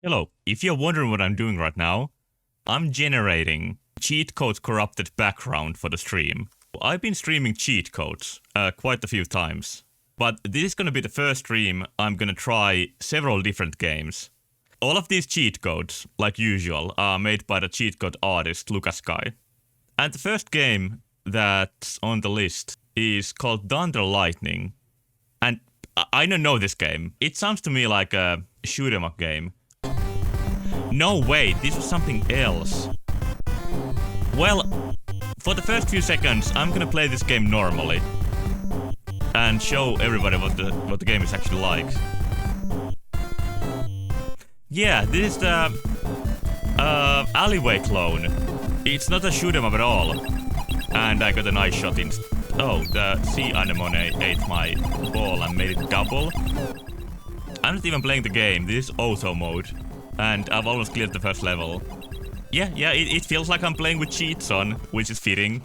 Hello, if you're wondering what I'm doing right now, I'm generating cheat code corrupted background for the stream. I've been streaming cheat codes quite a few times, but this is gonna be the first stream I'm gonna try several different games. All of these cheat codes, like usual, are made by the cheat code artist Lucas Kai. And the first game that's on the list is called Thunder Lightning. And I don't know this game. It sounds to me like a shoot 'em up game. No way, this was something else. Well, for the first few seconds, I'm gonna play this game normally and show everybody what the game is actually like. Yeah, this is the alleyway clone. It's not a shoot 'em up at all, and I got a nice shot in. Oh, the sea anemone ate my ball and made it double. I'm not even playing the game. This is auto mode. And I've almost cleared the first level. Yeah, it feels like I'm playing with cheats on, which is fitting.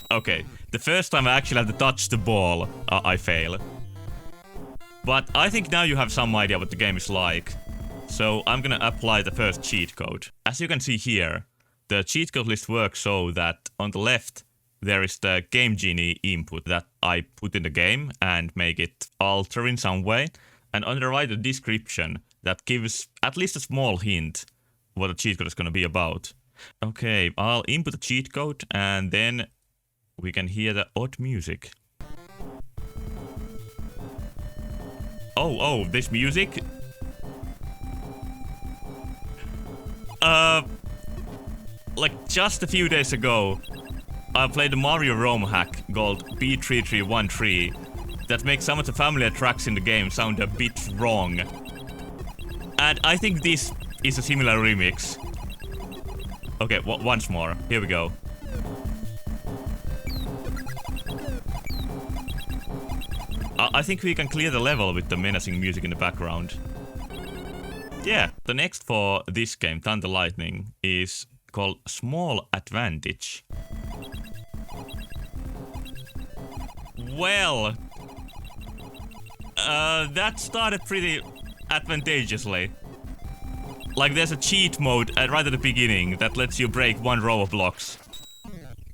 Okay, the first time I actually have to touch the ball, I fail. But I think now you have some idea what the game is like. So I'm gonna apply the first cheat code. As you can see here, the cheat code list works so that on the left, there is the Game Genie input that I put in the game and make it alter in some way. And on the right, a description that gives at least a small hint what the cheat code is going to be about. Okay, I'll input the cheat code and then we can hear the odd music. Oh, this music? Like just a few days ago, I played a Mario ROM hack called B3313 that makes some of the familiar tracks in the game sound a bit wrong. And I think this is a similar remix. Okay, once more. Here we go. I think we can clear the level with the menacing music in the background. Yeah, the next for this game, Thunder Lightning, is called Small Advantage. Well, that started pretty advantageously. Like there's a cheat mode right at the beginning that lets you break one row of blocks.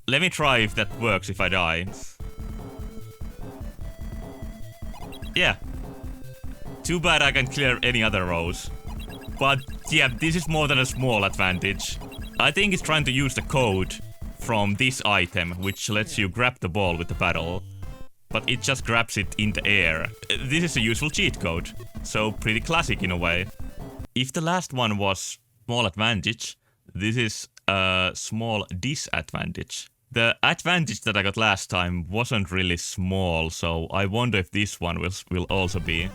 Let me try if that works if I die. Yeah. Too bad I can clear any other rows. But yeah, this is more than a small advantage. I think it's trying to use the code from this item, which lets you grab the ball with the paddle. But it just grabs it in the air. This is a useful cheat code, so pretty classic in a way. If the last one was small advantage, this is a small disadvantage. The advantage that I got last time wasn't really small, so I wonder if this one will also be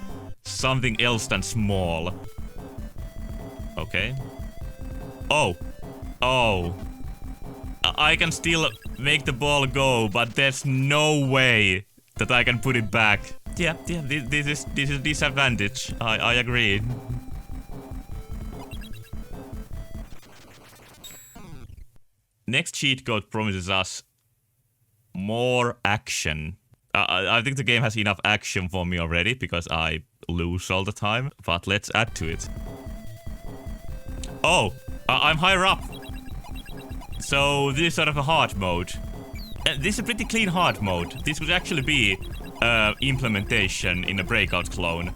something else than small. Okay. Oh. I can still make the ball go, but there's no way that I can put it back. Yeah, this is disadvantage. I agree. Next cheat code promises us more action. I think the game has enough action for me already because I lose all the time, but let's add to it. Oh, I'm higher up. So this is sort of a hard mode. This is a pretty clean hard mode. This would actually be implementation in a breakout clone.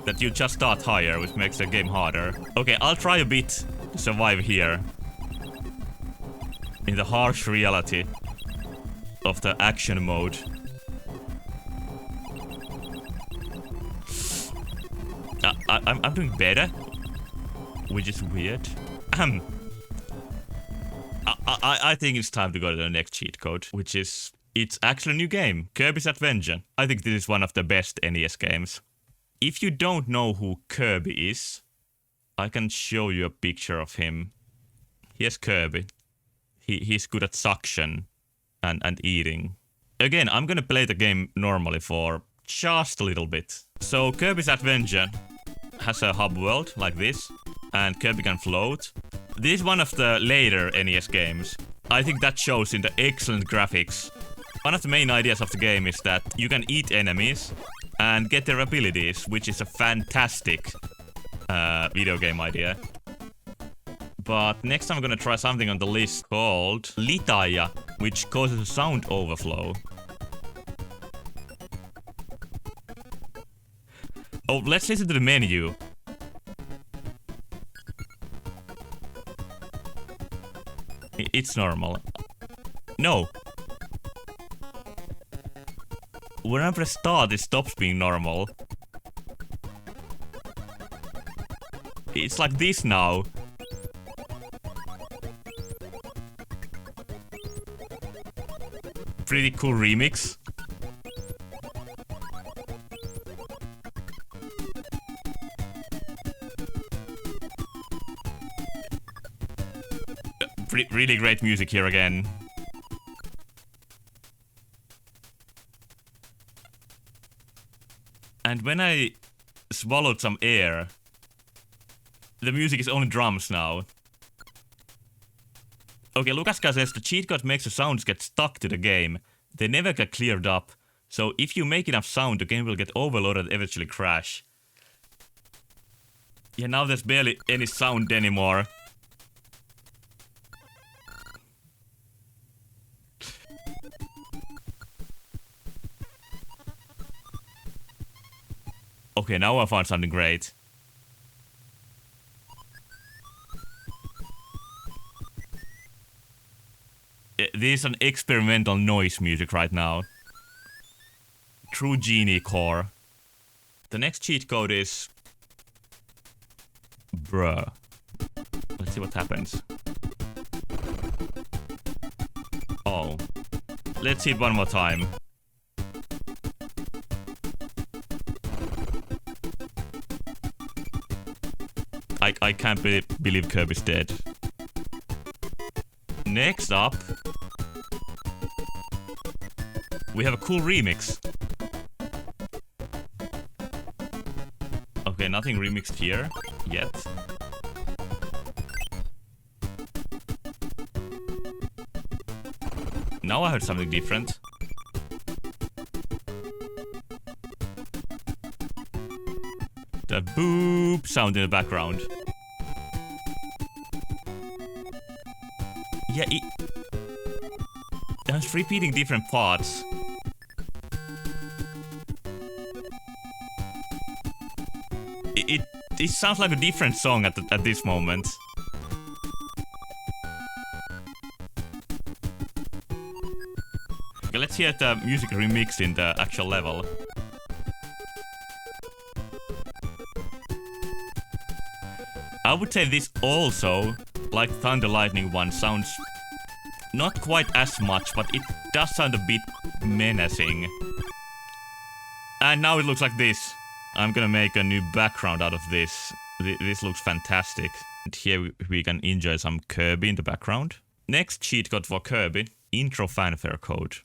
That you just start higher, which makes the game harder. Okay, I'll try a bit to survive here. In the harsh reality of the action mode. I'm doing better, which is weird. I think it's time to go to the next cheat code, which is it's actually a new game, Kirby's Adventure. I think this is one of the best NES games. If you don't know who Kirby is, I can show you a picture of him. Here's Kirby. He's good at suction and eating. Again, I'm gonna play the game normally for just a little bit. So Kirby's Adventure has a hub world like this, and Kirby can float. This is one of the later NES games. I think that shows in the excellent graphics. One of the main ideas of the game is that you can eat enemies and get their abilities, which is a fantastic video game idea. But next I'm gonna try something on the list called Litaya, which causes a sound overflow. Oh, let's listen to the menu. It's normal. No. When I press start, it stops being normal. It's like this now. Pretty cool remix. Really great music here again. And when I swallowed some air, the music is only drums now. Okay, Lukaska says the cheat code makes the sounds get stuck to the game. They never get cleared up. So if you make enough sound, the game will get overloaded and eventually crash. Yeah, now there's barely any sound anymore. Okay, now I found something great. This is an experimental noise music right now. True Genie core. The next cheat code is... Bruh. Let's see what happens. Oh. Let's see it one more time. I can't believe Kirby's dead. Next up, we have a cool remix. Okay, nothing remixed here yet. Now I heard something different. The boop sound in the background. Yeah, it's repeating different parts. It sounds like a different song at this moment. Okay, let's hear the music remixed in the actual level. I would say this also, like Thunder Lightning one, sounds not quite as much, but it does sound a bit menacing. And now it looks like this. I'm gonna make a new background out of this. This looks fantastic. And here we can enjoy some Kirby in the background. Next cheat code for Kirby, intro fanfare code.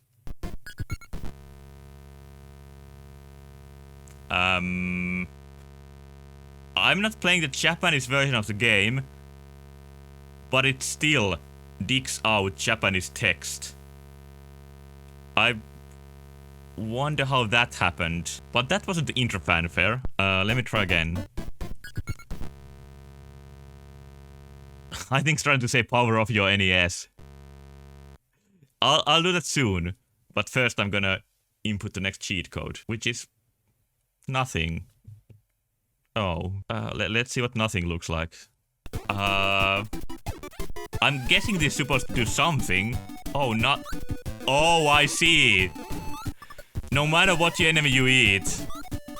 I'm not playing the Japanese version of the game, but it still digs out Japanese text. I wonder how that happened. But that wasn't the intro fanfare. Let me try again. I think it's trying to say power of your NES. I'll do that soon. But first I'm gonna input the next cheat code, which is nothing. Oh, let's see what nothing looks like. I'm guessing this is supposed to do something. Oh, not... Oh, I see. No matter what enemy you eat,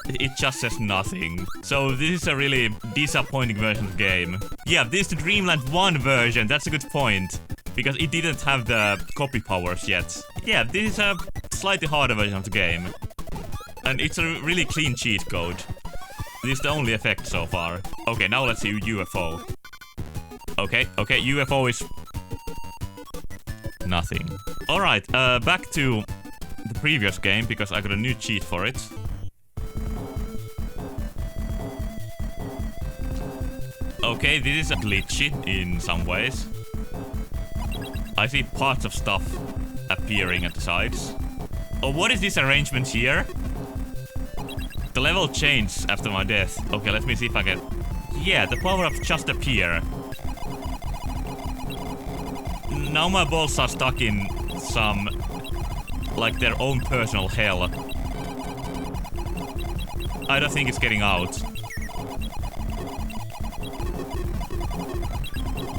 it just says nothing. So this is a really disappointing version of the game. Yeah, this is the Dreamland 1 version, that's a good point. Because it didn't have the copy powers yet. Yeah, this is a slightly harder version of the game. And it's a really clean cheat code. This is the only effect so far. Okay, now let's see UFO. Okay, UFO is... nothing. Alright, back to the previous game, because I got a new cheat for it. Okay, this is glitchy in some ways. I see parts of stuff appearing at the sides. Oh, what is this arrangement here? The level changed after my death. Okay, let me see if I can... Yeah, the power-ups just appear. Now my balls are stuck in some... like their own personal hell. I don't think it's getting out.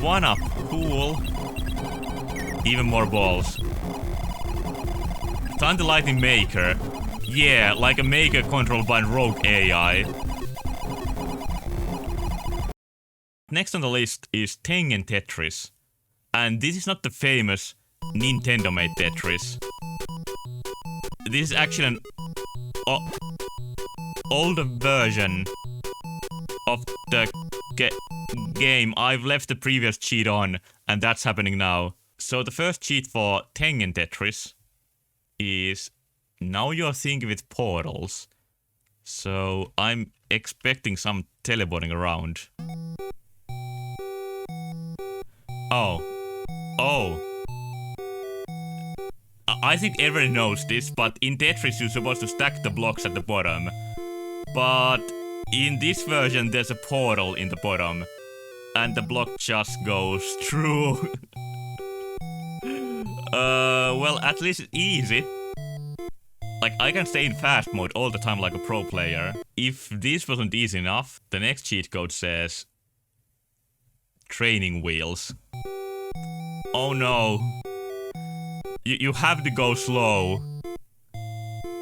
One up. Cool. Even more balls. Time the lightning maker. Yeah, like a maker controlled by rogue AI. Next on the list is Tengen Tetris. And this is not the famous Nintendo-made Tetris. This is actually an older version of the game. I've left the previous cheat on, and that's happening now. So the first cheat for Tengen Tetris is... Now you're thinking with portals. So I'm expecting some teleporting around. Oh. I think everyone knows this, but in Tetris you're supposed to stack the blocks at the bottom. But in this version there's a portal in the bottom. And the block just goes through. Well, at least it's easy. Like, I can stay in fast mode all the time like a pro player. If this wasn't easy enough, the next cheat code says... Training wheels. Oh no. You have to go slow.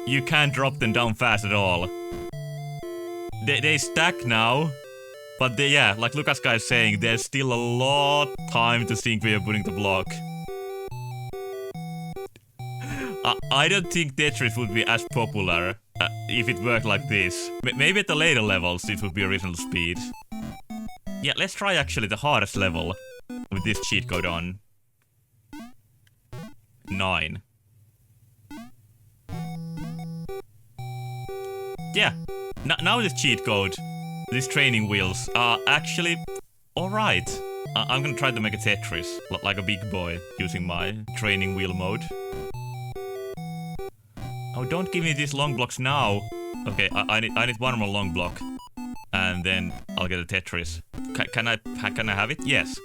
You can't drop them down fast at all. They stack now. But they, yeah, like Lucas guy is saying, there's still a lot time to think where you're putting the block. I don't think Tetris would be as popular if it worked like this. Maybe at the later levels it would be a reasonable speed. Yeah, let's try actually the hardest level with this cheat code on. 9. Yeah, now this cheat code, these training wheels are actually alright. I'm gonna try to make a Tetris, like a big boy, using my training wheel mode. Oh, don't give me these long blocks now. Okay, I need one more long block. And then I'll get a Tetris. Can I have it? Yes.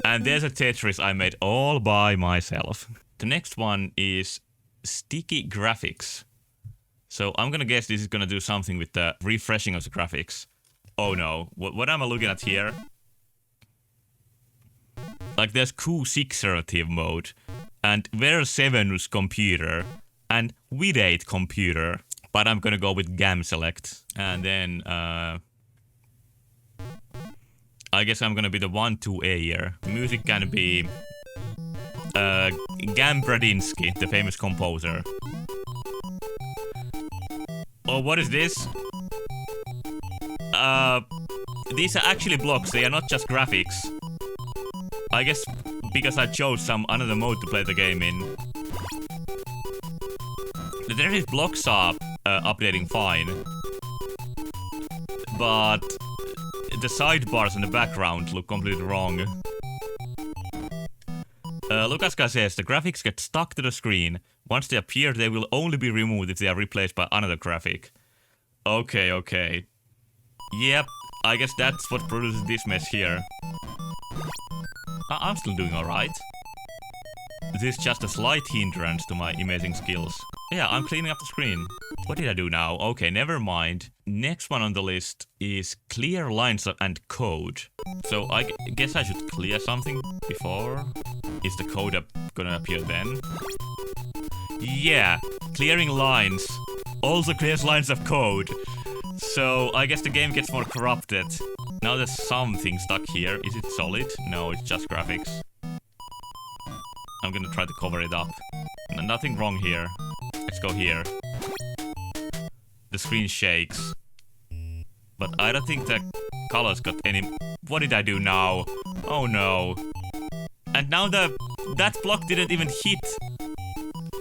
And there's a Tetris I made all by myself. The next one is sticky graphics. So I'm gonna guess this is gonna do something with the refreshing of the graphics. Oh no, what am I looking at here? Like there's Q6 mode. And Ver7's computer, and Vidate computer, but I'm gonna go with GAM select. And then, I guess I'm gonna be the 1-2-ayer. Music can be, GAM Bradinsky, the famous composer. Oh, what is this? These are actually blocks, they are not just graphics. I guess because I chose some another mode to play the game in. The Tetris blocks are updating fine. But the sidebars in the background look completely wrong. Lukaska says the graphics get stuck to the screen. Once they appear, they will only be removed if they are replaced by another graphic. Okay. Yep, I guess that's what produces this mess here. I'm still doing alright. This is just a slight hindrance to my amazing skills. Yeah, I'm cleaning up the screen. What did I do now? Okay, never mind. Next one on the list is clear lines and code. So I guess I should clear something before. Is the code gonna appear then? Yeah, clearing lines also clears lines of code. So I guess the game gets more corrupted. Now there's something stuck here. Is it solid? No, it's just graphics. I'm gonna try to cover it up. Nothing wrong here. Let's go here. The screen shakes. But I don't think the colors got any... What did I do now? Oh no. And now that block didn't even hit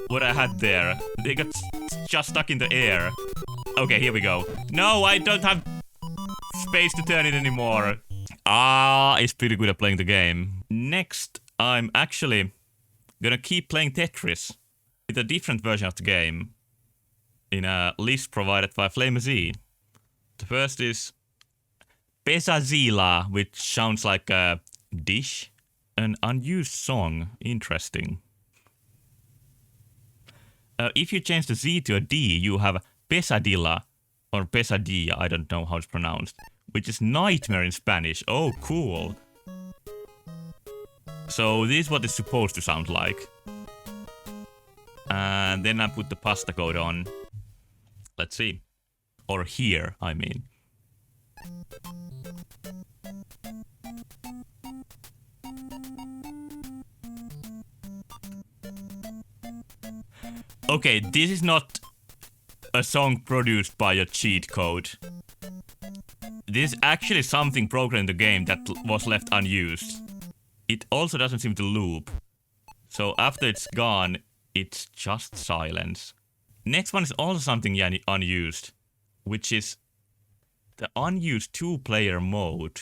what I had there. They got just stuck in the air. Okay, here we go. No, I don't have space to turn it anymore. Ah, it's pretty good at playing the game. Next, I'm actually gonna keep playing Tetris with a different version of the game in a list provided by FlamerZ. The first is Pesazila, which sounds like a dish. An unused song. Interesting. If you change the Z to a D, you have Pesadilla, or Pesadilla, I don't know how it's pronounced, which is nightmare in Spanish. Oh, cool. So this is what it's supposed to sound like. And then I put the pasta code on. Let's see. Or here, I mean. Okay, this is not a song produced by a cheat code. This is actually something programmed in the game that was left unused. It also doesn't seem to loop. So after it's gone, it's just silence. Next one is also something unused, which is the unused two-player mode.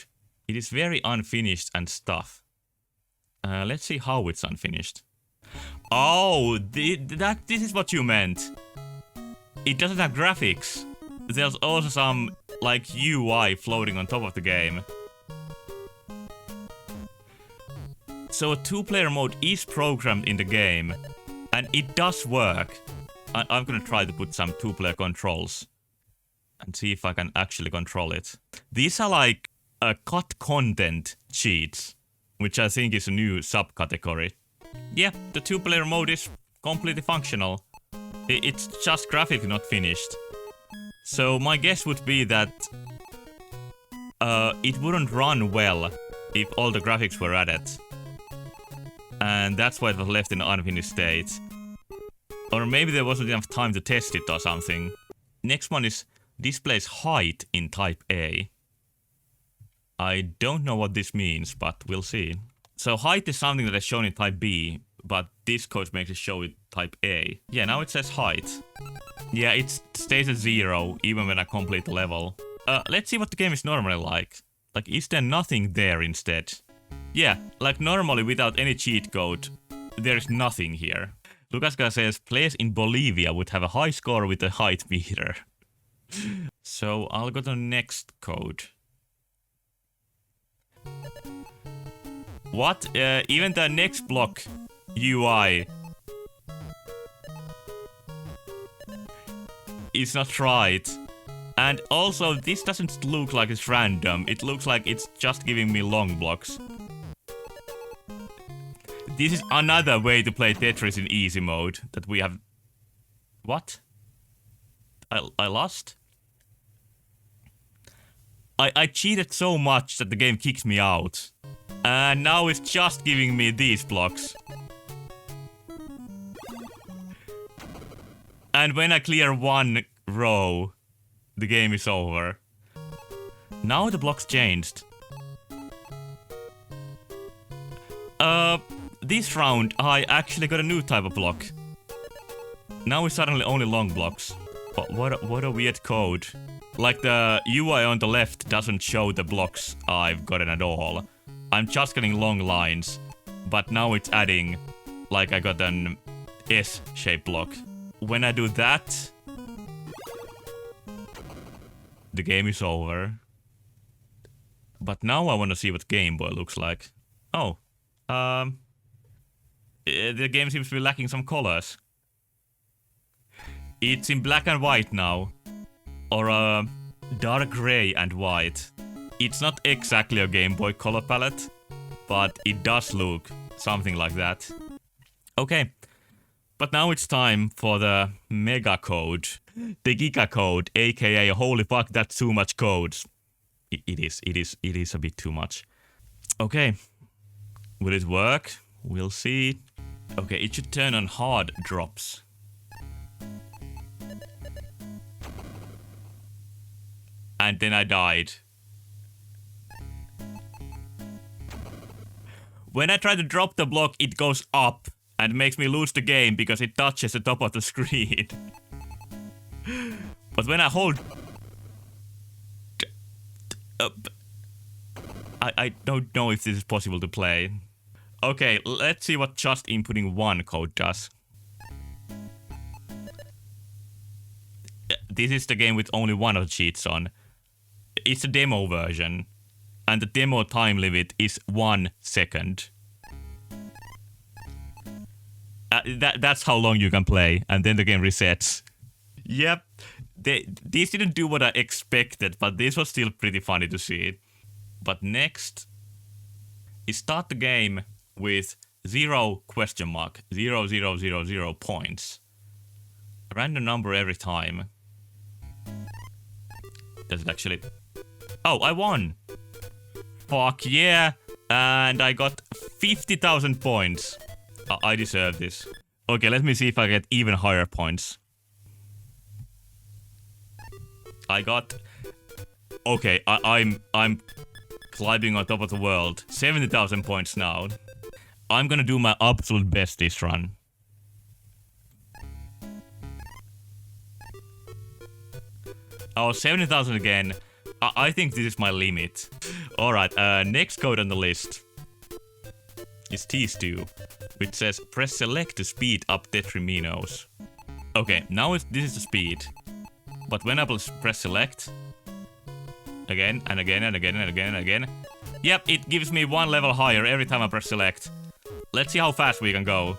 It is very unfinished and stuff. Let's see how it's unfinished. Oh, this is what you meant. It doesn't have graphics. There's also some, like, UI floating on top of the game. So a two-player mode is programmed in the game, and it does work. I'm gonna try to put some two-player controls and see if I can actually control it. These are like cut content cheats, which I think is a new subcategory. Yeah, the two-player mode is completely functional. It's just graphically not finished. So my guess would be that it wouldn't run well if all the graphics were added. And that's why it was left in an unfinished state. Or maybe there wasn't enough time to test it or something. Next one is displays height in type A. I don't know what this means, but we'll see. So height is something that is shown in type B, but this code makes it show it type A. Yeah, now it says height. Yeah, it stays at 0 even when I complete the level. Let's see what the game is normally like. Like, is there nothing there instead? Yeah, like normally without any cheat code, there's nothing here. Lukaska says players in Bolivia would have a high score with a height meter. So I'll go to the next code. What? Even the next block UI is not right. And also, this doesn't look like it's random. It looks like it's just giving me long blocks. This is another way to play Tetris in easy mode that we have... What? I lost? I cheated so much that the game kicks me out. And now it's just giving me these blocks. And when I clear one row, the game is over. Now the blocks changed. This round I actually got a new type of block. Now it's suddenly only long blocks. What a weird code. Like the UI on the left doesn't show the blocks I've gotten at all. I'm just getting long lines, but now it's adding, like I got an S-shaped block. When I do that, the game is over. But now I want to see what Game Boy looks like. Oh, the game seems to be lacking some colors. It's in black and white now, or dark gray and white. It's not exactly a Game Boy color palette, but it does look something like that. Okay, but now it's time for the mega code. The giga code, aka holy fuck, that's too much codes. It is a bit too much. Okay, will it work? We'll see. Okay, it should turn on hard drops. And then I died. When I try to drop the block, it goes up and makes me lose the game because it touches the top of the screen. But when I hold... I don't know if this is possible to play. Okay, let's see what just inputting one code does. This is the game with only one of the cheats on. It's a demo version. And the demo time limit is 1 second. That's how long you can play, and then the game resets. Yep, this didn't do what I expected, but this was still pretty funny to see. But next is start the game with 0 question mark 0 0 0 0 points. A random number every time. Does it actually? Oh, I won! Fuck yeah! And I got 50,000 points. I deserve this. Okay, let me see if I get even higher points. I got... Okay, I'm climbing on top of the world. 70,000 points now. I'm gonna do my absolute best this run. Oh, 70,000 again. I think this is my limit. Alright, next code on the list is T2, which says press select to speed up Tetriminos. Okay, now this is the speed. But when I press select, again and again and again and again and again, yep, it gives me 1 level higher every time I press select. Let's see how fast we can go.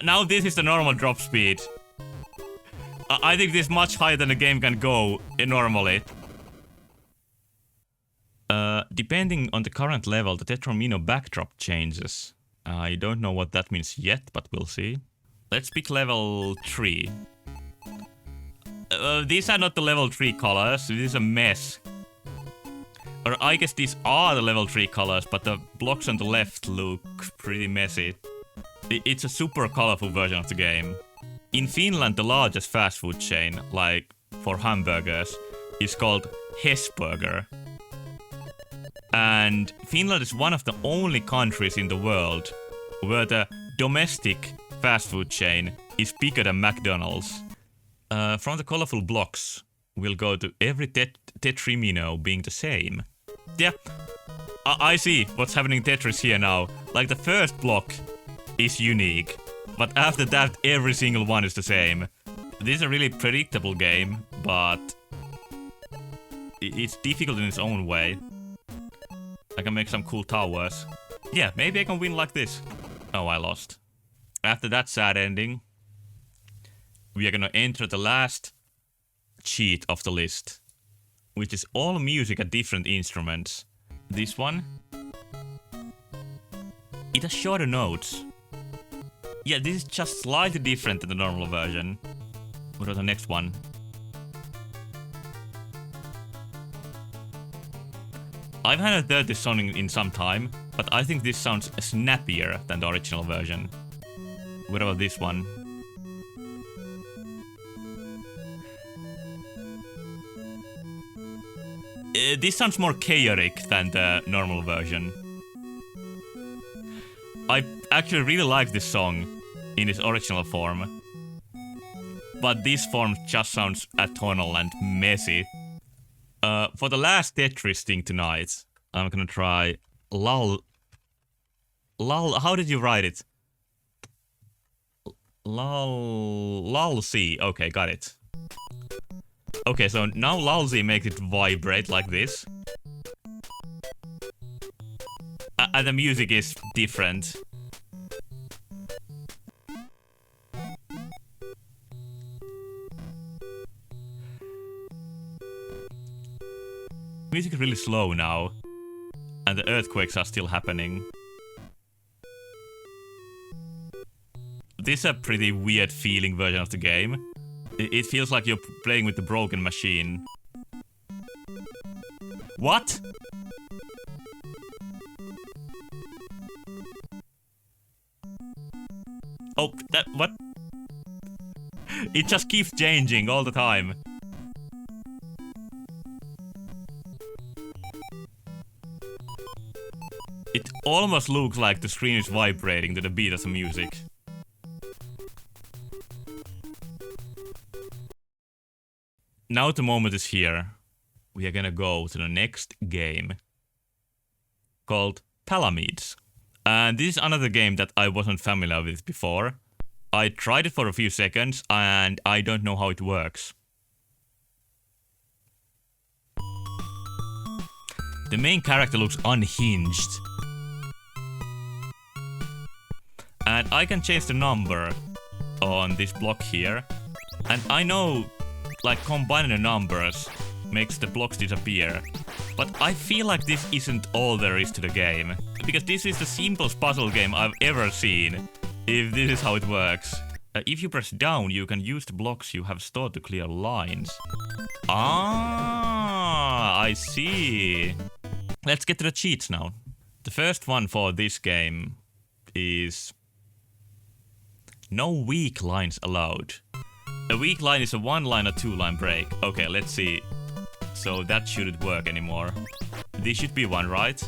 Now this is the normal drop speed. I think this is much higher than the game can go normally. Depending on the current level, the Tetramino backdrop changes. I don't know what that means yet, but we'll see. Let's pick level 3. These are not the level 3 colors, this is a mess. Or I guess these are the level 3 colors, but the blocks on the left look pretty messy. It's a super colorful version of the game. In Finland, the largest fast food chain, like for hamburgers, is called Hesburger. And Finland is one of the only countries in the world where the domestic fast food chain is bigger than McDonald's. From the colorful blocks, we'll go to every Tetrimino being the same. Yeah, I see what's happening in Tetris here now. Like the first block is unique. But after that, every single one is the same. This is a really predictable game, but it's difficult in its own way. I can make some cool towers. Yeah, maybe I can win like this. Oh, I lost. After that sad ending, we are gonna enter the last cheat of the list, which is all music at different instruments. This one, it has shorter notes. Yeah, this is just slightly different than the normal version. What about the next one? I've hadn't heard this song in some time, but I think this sounds snappier than the original version. What about this one? This sounds more chaotic than the normal version. I actually really like this song in its original form. But this form just sounds atonal and messy. For the last Tetris thing tonight, I'm gonna try lull. How did you write it? Lull-Z. Okay, got it. Okay, so now Lull-Z makes it vibrate like this. And the music is different. Music is really slow now. And the earthquakes are still happening. This is a pretty weird feeling version of the game. It feels like you're playing with the broken machine. What? Oh, what? It just keeps changing all the time. It almost looks like the screen is vibrating to the beat of the music. Now the moment is here. we are gonna go to the next game called FlamerZ. And this is another game that I wasn't familiar with before. I tried it for a few seconds and I don't know how it works. The main character looks unhinged. And I can change the number on this block here. And I know, like, combining the numbers makes the blocks disappear. But I feel like this isn't all there is to the game. Because this is the simplest puzzle game I've ever seen, if this is how it works. If you press down, you can use the blocks you have stored to clear lines. Ah, I see. Let's get to the cheats now. The first one for this game is no weak lines allowed. A weak line is a 1-line or 2-line break. Okay, let's see. So that shouldn't work anymore. This should be one, right?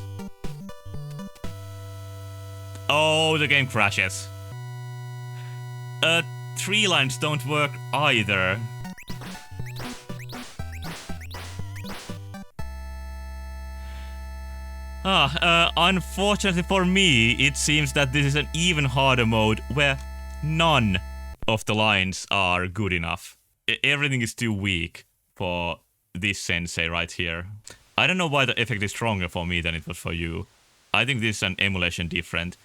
Oh, the game crashes. 3 lines don't work either. Unfortunately for me, it seems that this is an even harder mode where none of the lines are good enough. Everything is too weak for this sensei right here. I don't know why the effect is stronger for me than it was for you. I think this is an emulation different.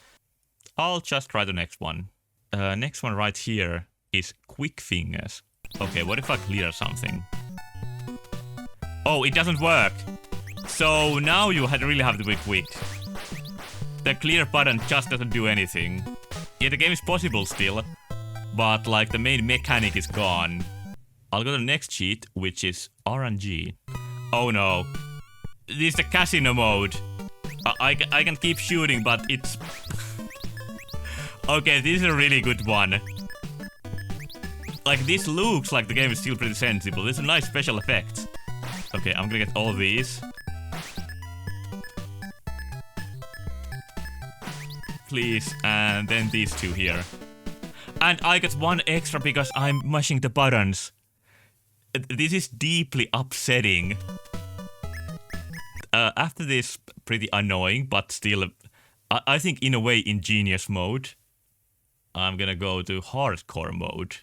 I'll just try the next one. Next one right here is quick fingers. Okay, what if I clear something? Oh, it doesn't work. So now you really have to be quick. The clear button just doesn't do anything. Yeah, the game is possible still, but like the main mechanic is gone. I'll go to the next cheat, which is RNG. Oh no. This is the casino mode. I can keep shooting, but it's... Okay, this is a really good one. Like, this looks like the game is still pretty sensible. There's a nice special effect. Okay, I'm gonna get all these. Please, and then these two here. And I get one extra because I'm mashing the buttons. This is deeply upsetting. After this, pretty annoying, but still, I think in a way ingenious mode. I'm gonna go to hardcore mode.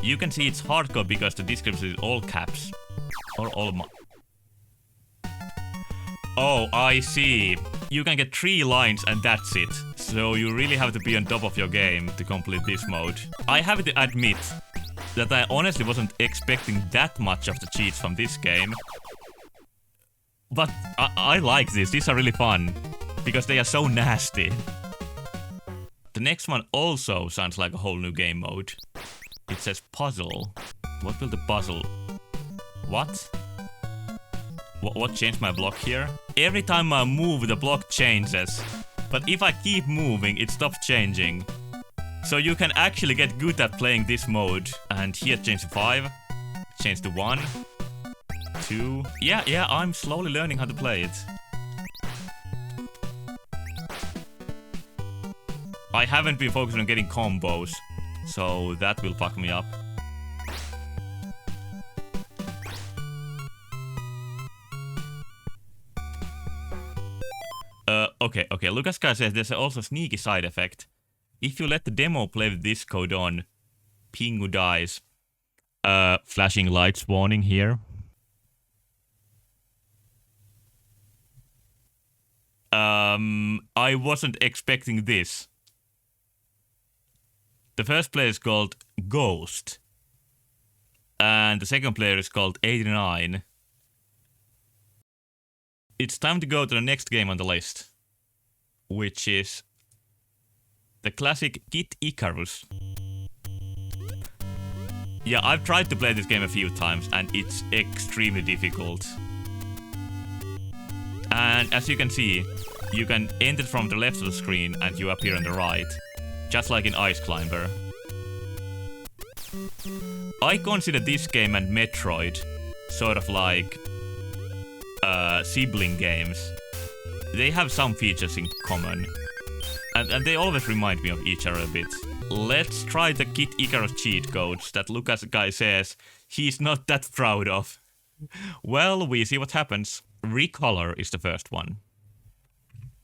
You can see it's hardcore because the description is all caps. Or all Oh, I see. You can get 3 lines and that's it. So you really have to be on top of your game to complete this mode. I have to admit that I honestly wasn't expecting that much of the cheats from this game. But I like this. These are really fun. Because they are so nasty. The next one also sounds like a whole new game mode. It says puzzle. What will the puzzle... What? What changed my block here? Every time I move, the block changes. But if I keep moving, it stops changing. So you can actually get good at playing this mode. And here change to 5. Change to 1. 2. Yeah, I'm slowly learning how to play it. I haven't been focusing on getting combos. So that will fuck me up. Okay, Lucas Guy says there's also a sneaky side effect. If you let the demo play with this code on, Pingu dies. Flashing lights warning here. I wasn't expecting this. The first player is called Ghost. And the second player is called 89. It's time to go to the next game on the list. Which is the classic Kid Icarus. Yeah, I've tried to play this game a few times and it's extremely difficult. And as you can see, you can enter from the left of the screen and you appear on the right. Just like in Ice Climber. I consider this game and Metroid sort of like sibling games. They have some features in common. And they always remind me of each other a bit. Let's try the Kid Icarus cheat codes that Lucas Guy says he's not that proud of. Well, we see what happens. Recolor is the first one.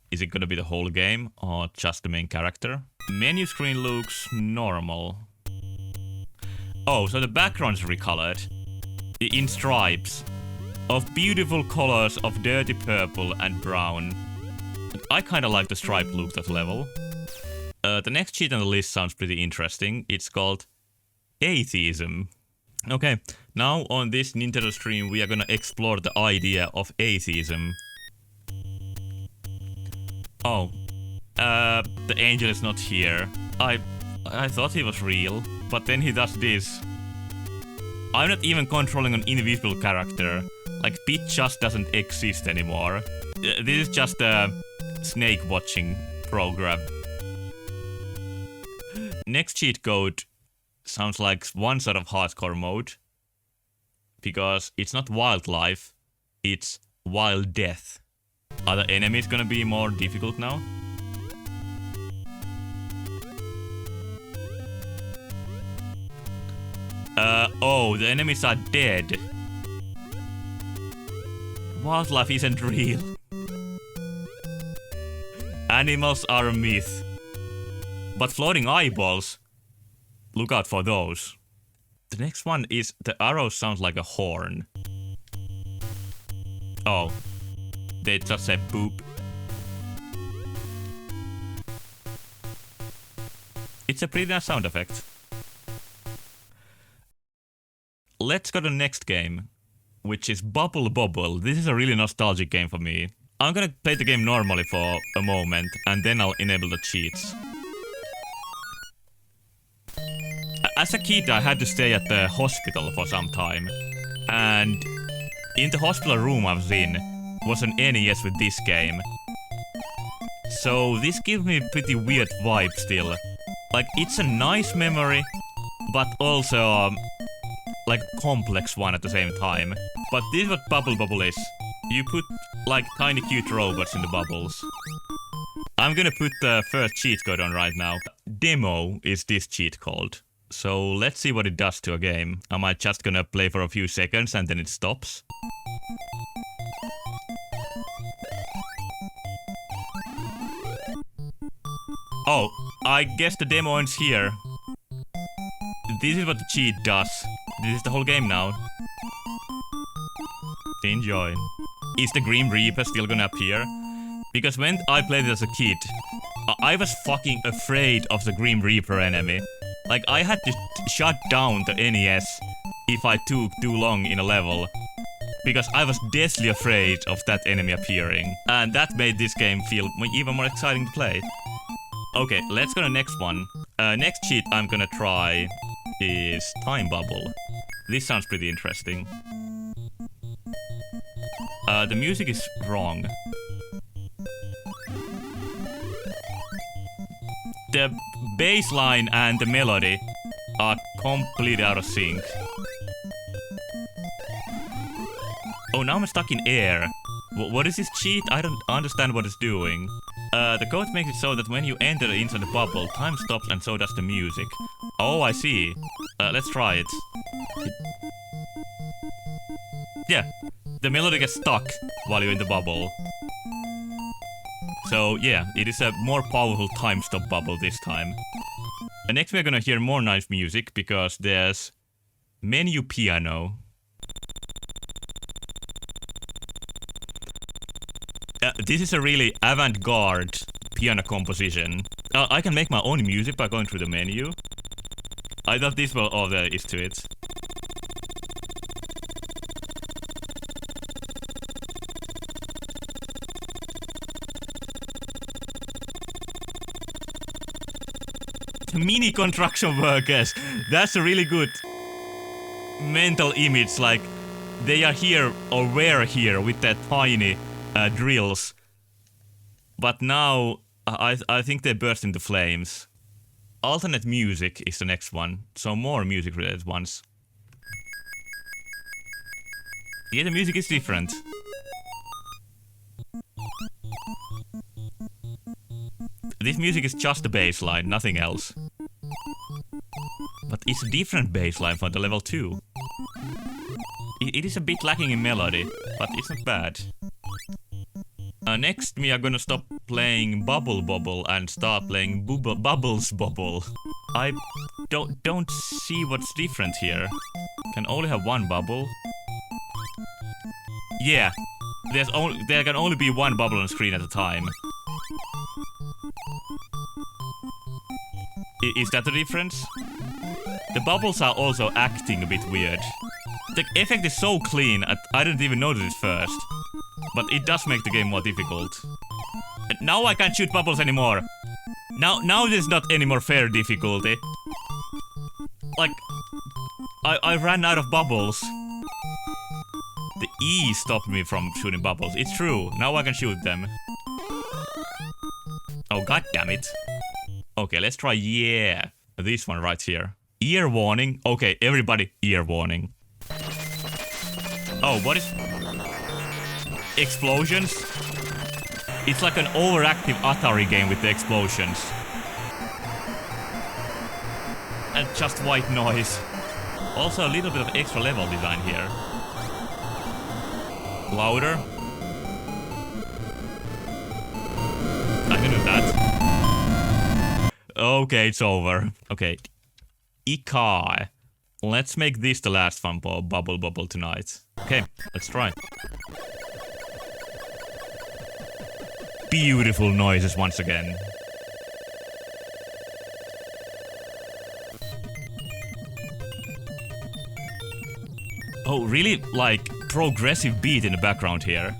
Is it gonna be the whole game or just the main character? Menu screen looks normal. Oh, so the background's recolored. In stripes. Of beautiful colors of dirty purple and brown. I kinda like the stripe look at level. The next cheat on the list sounds pretty interesting. It's called atheism. Okay, now on this Nintendo stream we are gonna explore the idea of atheism. Oh, the angel is not here. I thought he was real, but then he does this. I'm not even controlling an invisible character. Like, Pete just doesn't exist anymore. This is just a snake watching program. Next cheat code sounds like one sort of hardcore mode. Because it's not wildlife, it's wild death. Are the enemies gonna be more difficult now? Oh, the enemies are dead. Wildlife isn't real. Animals are a myth. But floating eyeballs, look out for those. The next one is the arrow sounds like a horn. Oh, they just said boop. It's a pretty nice sound effect. Let's go to the next game, which is Bubble Bobble. This is a really nostalgic game for me. I'm gonna play the game normally for a moment, and then I'll enable the cheats. As a kid, I had to stay at the hospital for some time. And in the hospital room I was in was an NES with this game. So this gives me a pretty weird vibe still. Like, it's a nice memory, but also like complex one at the same time. But this is what Bubble Bobble is. You put like tiny cute robots in the bubbles. I'm gonna put the first cheat code on right now. Demo is this cheat called. So let's see what it does to a game. Am I just gonna play for a few seconds and then it stops? Oh, I guess the demo ends here. This is what the cheat does. This is the whole game now. Enjoy. Is the Grim Reaper still gonna appear? Because when I played it as a kid, I was fucking afraid of the Grim Reaper enemy. Like, I had to shut down the NES if I took too long in a level. Because I was deathly afraid of that enemy appearing. And that made this game feel even more exciting to play. Okay, let's go to the next one. Next cheat I'm gonna try is Time Bubble. This sounds pretty interesting. The music is wrong. The bass line and the melody are completely out of sync. Oh, now I'm stuck in air. What is this cheat? I don't understand what it's doing. The code makes it so that when you enter inside the bubble, time stops and so does the music. Oh, I see. Let's try it. Yeah, the melody gets stuck while you're in the bubble. So yeah, it is a more powerful time stop bubble this time. And next we're gonna hear more nice music because there's menu piano. This is a really avant-garde piano composition. I can make my own music by going through the menu. I thought this was all there is to it. Mini construction workers. That's a really good mental image. Like, they are here or were here with that tiny drills, but now I think they burst into flames. Alternate music is the next one, so more music related ones. Yeah, the music is different. This music is just the bass line, nothing else. But it's a different bass line from the level 2. it is a bit lacking in melody, but it's not bad. Next, we are gonna stop playing Bubble Bobble and start playing Bubbles Bobble. I don't see what's different here. Can only have one bubble. Yeah, there can only be one bubble on screen at a time. Is that the difference? The bubbles are also acting a bit weird. The effect is so clean, I didn't even notice it first. But it does make the game more difficult. And now I can't shoot bubbles anymore. Now there's not any more fair difficulty. Like, I ran out of bubbles. The E stopped me from shooting bubbles. It's true. Now I can shoot them. Oh, god damn it. Okay, let's try this one right here. Ear warning. Okay, everybody, ear warning. Oh, what is... Explosions? It's like an overactive Atari game with the explosions. And just white noise. Also a little bit of extra level design here. Louder. I can do that. Okay, it's over. Okay. Ikai. Let's make this the last one for Bubble Bobble tonight. Okay, let's try. Beautiful noises once again. Oh, really, like, progressive beat in the background here.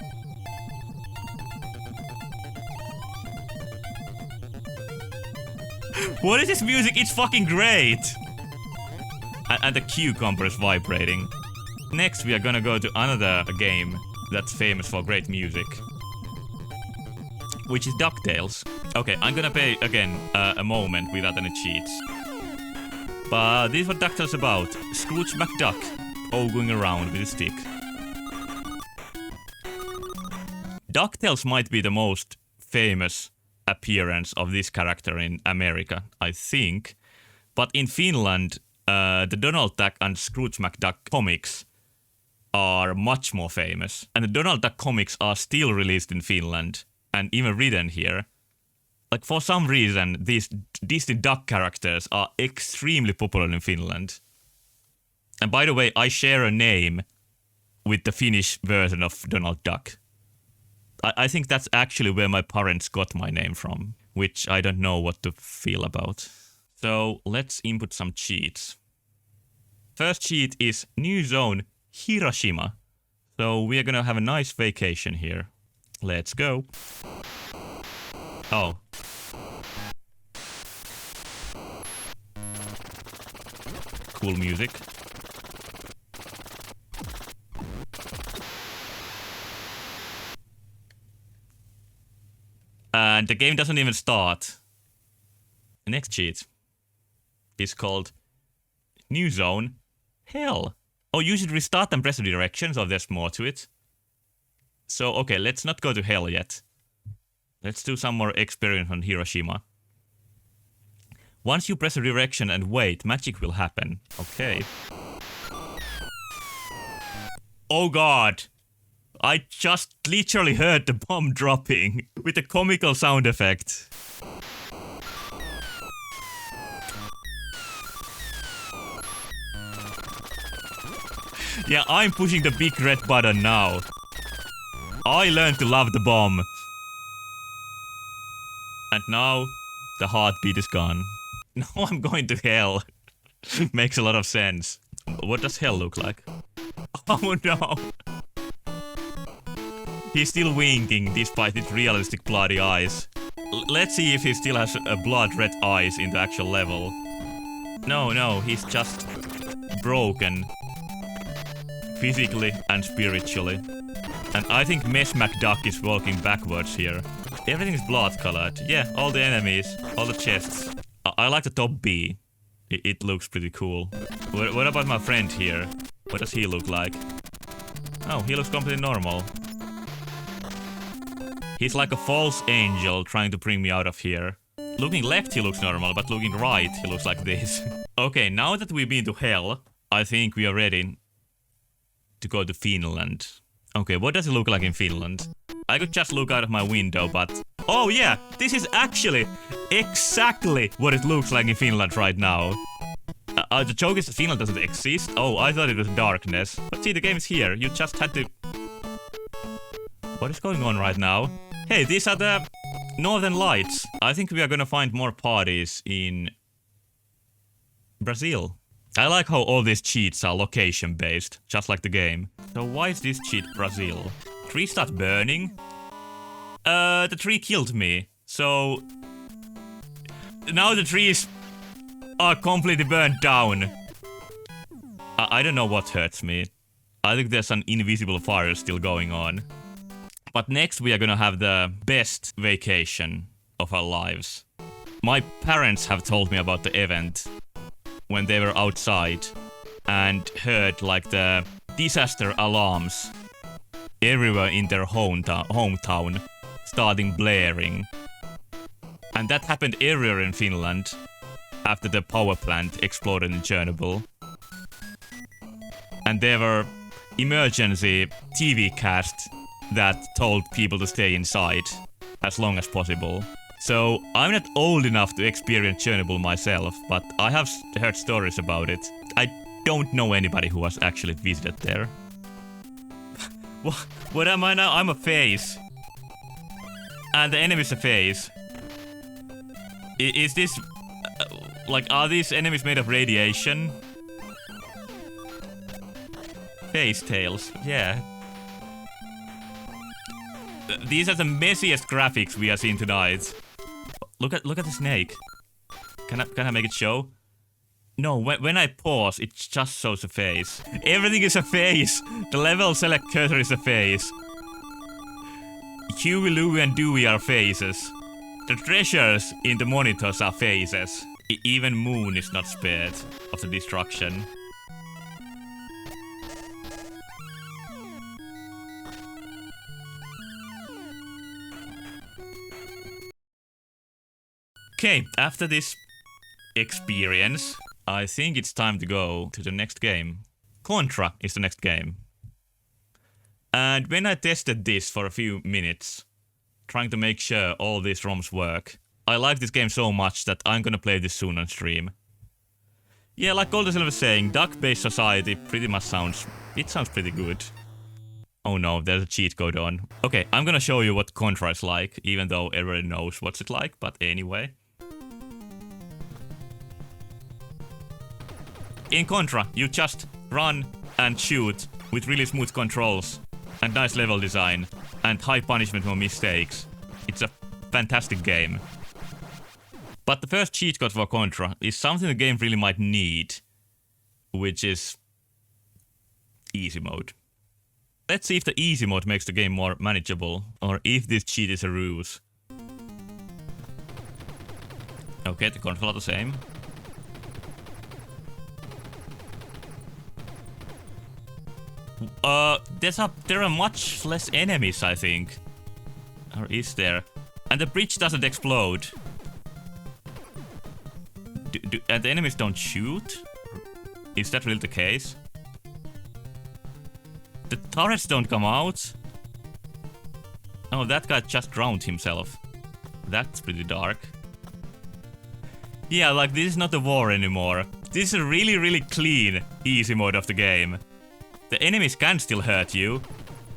What is this music? It's fucking great! And the cucumber is vibrating. Next, we are gonna go to another game that's famous for great music. Which is DuckTales. Okay, I'm gonna play again a moment without any cheats. But this is what DuckTales is about. Scrooge McDuck going around with a stick. DuckTales might be the most famous appearance of this character in America, I think. But in Finland, the Donald Duck and Scrooge McDuck comics are much more famous. And the Donald Duck comics are still released in Finland. And even written here. Like, for some reason, these Disney Duck characters are extremely popular in Finland. And by the way, I share a name with the Finnish version of Donald Duck. I think that's actually where my parents got my name from, which I don't know what to feel about. So, let's input some cheats. First cheat is new zone Hiroshima. So, we are gonna have a nice vacation here. Let's go. Oh. Cool music. And the game doesn't even start. The next cheat is called New Zone Hell. Oh, you should restart and press the directions, or there's more to it. So, okay, let's not go to hell yet. Let's do some more experience on Hiroshima. Once you press a direction and wait, magic will happen. Okay. Oh god! I just literally heard the bomb dropping with a comical sound effect. Yeah, I'm pushing the big red button now. I learned to love the bomb. And now, the heartbeat is gone. Now I'm going to hell. Makes a lot of sense. What does hell look like? Oh no! He's still winking despite his realistic bloody eyes. Let's see if he still has blood red eyes in the actual level. No, he's just broken. Physically and spiritually. And I think Mesh McDuck is walking backwards here. Everything is blood colored. Yeah, all the enemies, all the chests. I like the top B. It looks pretty cool. What about my friend here? What does he look like? Oh, he looks completely normal. He's like a false angel trying to bring me out of here. Looking left he looks normal, but looking right he looks like this. Okay, now that we've been to hell, I think we are ready to go to Finland. Okay, what does it look like in Finland? I could just look out of my window, but... Oh yeah, this is actually exactly what it looks like in Finland right now. The joke is Finland doesn't exist. Oh, I thought it was darkness. But see, the game is here. You just had to... What is going on right now? Hey, these are the Northern Lights. I think we are gonna find more parties in Brazil. I like how all these cheats are location-based, just like the game. So why is this cheat Brazil? Tree start burning? The tree killed me. So... Now the trees are completely burned down. I don't know what hurts me. I think there's an invisible fire still going on. But next we are gonna have the best vacation of our lives. My parents have told me about the event when they were outside and heard like the disaster alarms everywhere in their hometown starting blaring. And that happened everywhere in Finland after the power plant exploded in Chernobyl. And there were emergency TV casts that told people to stay inside as long as possible. So I'm not old enough to experience Chernobyl myself, but I have heard stories about it. I don't know anybody who has actually visited there. What am I now? I'm a face. And the enemy's a face. Is this... like, are these enemies made of radiation? Face tails, yeah. These are the messiest graphics we have seen tonight. Look at the snake. Can I make it show? No, when I pause, it just shows a face. Everything is a face. The level select cursor is a face. Huey, Louie, and Dewey are faces. The treasures in the monitors are faces. Even Moon is not spared of the destruction. Okay, after this experience, I think it's time to go to the next game. Contra is the next game. And when I tested this for a few minutes, trying to make sure all these ROMs work, I like this game so much that I'm gonna play this soon on stream. Yeah, like Golden was saying, duck-based society pretty much sounds pretty good. Oh no, there's a cheat code on. Okay, I'm gonna show you what Contra is like, even though everybody knows what's it like, but anyway. In Contra, you just run and shoot with really smooth controls and nice level design and high punishment for mistakes. It's a fantastic game. But the first cheat code for Contra is something the game really might need, which is easy mode. Let's see if the easy mode makes the game more manageable, or if this cheat is a ruse. Okay, the controls are the same. There are much less enemies, I think. Or is there? And the bridge doesn't explode. And the enemies don't shoot? Is that really the case? The turrets don't come out? Oh, that guy just drowned himself. That's pretty dark. Yeah, like this is not a war anymore. This is a really, really clean, easy mode of the game. The enemies can still hurt you,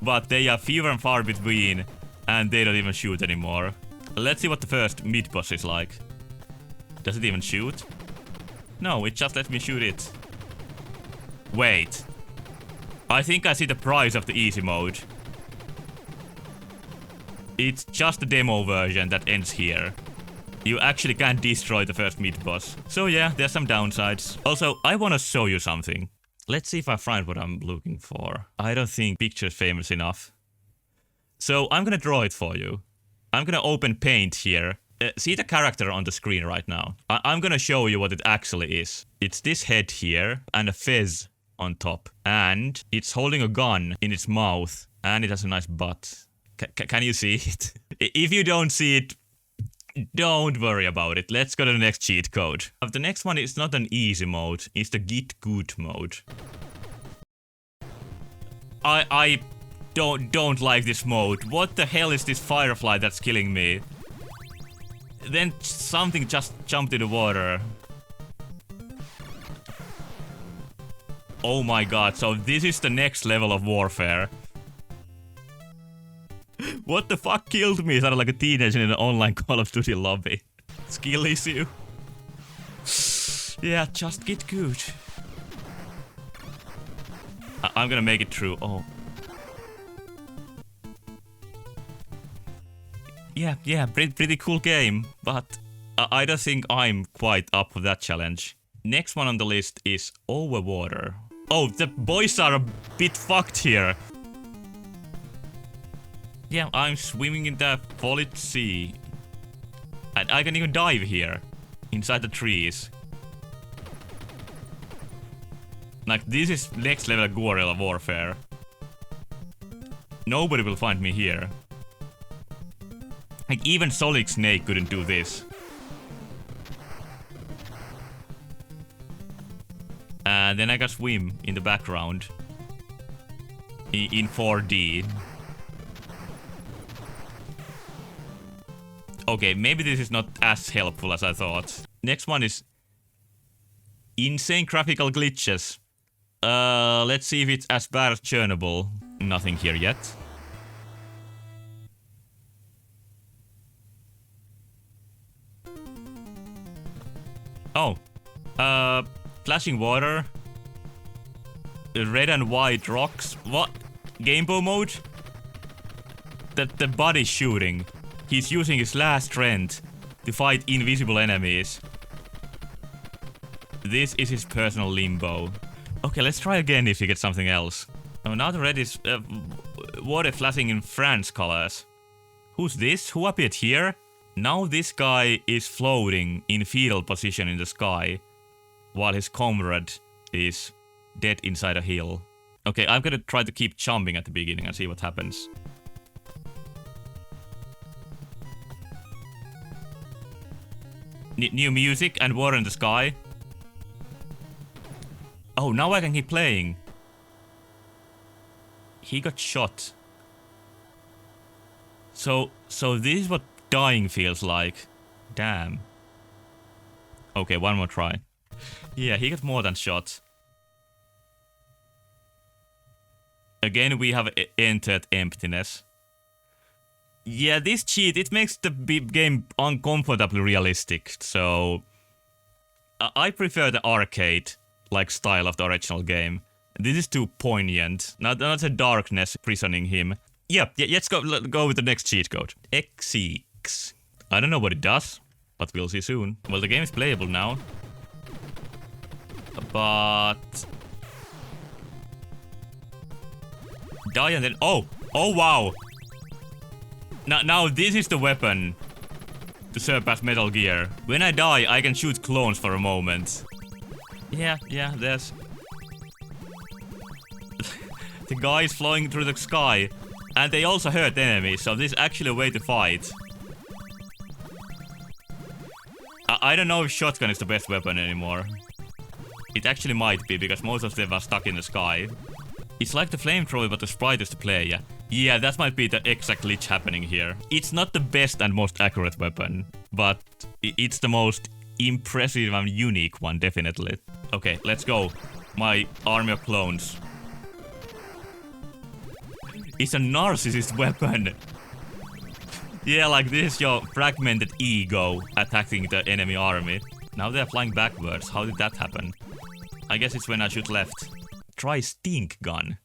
but they are fewer and far between, and they don't even shoot anymore. Let's see what the first mid-boss is like. Does it even shoot? No, it just lets me shoot it. Wait. I think I see the price of the easy mode. It's just the demo version that ends here. You actually can't destroy the first mid-boss. So yeah, there's some downsides. Also, I wanna show you something. Let's see if I find what I'm looking for. I don't think picture is famous enough. So I'm gonna draw it for you. I'm gonna open Paint here. See the character on the screen right now. I'm gonna show you what it actually is. It's this head here and a fez on top. And it's holding a gun in its mouth and it has a nice butt. Can you see it? If you don't see it, don't worry about it. Let's go to the next cheat code. The next one is not an easy mode, it's the Get Good mode. I don't like this mode. What the hell is this firefly that's killing me? Then something just jumped in the water. Oh my god, so this is the next level of warfare. What the fuck killed me? Sounded like a teenager in an online Call of Duty lobby. Skill issue. Yeah, just get good. I'm gonna make it through. Oh. Yeah, pretty cool game, but I don't think I'm quite up for that challenge. Next one on the list is Overwater. Oh, the boys are a bit fucked here. Yeah, I'm swimming in the solid sea. And I can even dive here, inside the trees. Like, this is next level guerrilla warfare. Nobody will find me here. Like, even Solid Snake couldn't do this. And then I can swim in the background. In 4D. Okay, maybe this is not as helpful as I thought. Next one is insane graphical glitches. Let's see if it's as bad as Chernobyl. Nothing here yet. Oh. Flashing water. Red and white rocks. What? Gamebo mode? The body shooting. He's using his last strength to fight invisible enemies. This is his personal limbo. Okay, let's try again if you get something else. Oh, now the red is water flashing in France colors. Who's this? Who appeared here? Now this guy is floating in fetal position in the sky, while his comrade is dead inside a hill. Okay, I'm gonna try to keep jumping at the beginning and see what happens. New music and water in the sky. Oh, now I can keep playing. He got shot. So this is what dying feels like. Damn. Okay, one more try. Yeah, he got more than shot. Again, we have entered emptiness. Yeah, this cheat, it makes the game uncomfortably realistic, so... I prefer the arcade-like style of the original game. This is too poignant. Not the darkness prisoning him. Yeah, let's go with the next cheat code. X6. I don't know what it does, but we'll see soon. Well, the game is playable now. But... Die and then... Oh! Oh, wow! Now this is the weapon to surpass Metal Gear. When I die, I can shoot clones for a moment. Yeah, there's... The guy is flying through the sky. And they also hurt enemies, so this is actually a way to fight. I don't know if shotgun is the best weapon anymore. It actually might be, because most of them are stuck in the sky. It's like the flamethrower, but the sprite is the player. Yeah, that might be the exact glitch happening here. It's not the best and most accurate weapon, but it's the most impressive and unique one, definitely. Okay, let's go. My army of clones. It's a narcissist weapon. Yeah, like this is your fragmented ego attacking the enemy army. Now they're flying backwards. How did that happen? I guess it's when I shoot left. Try stink gun.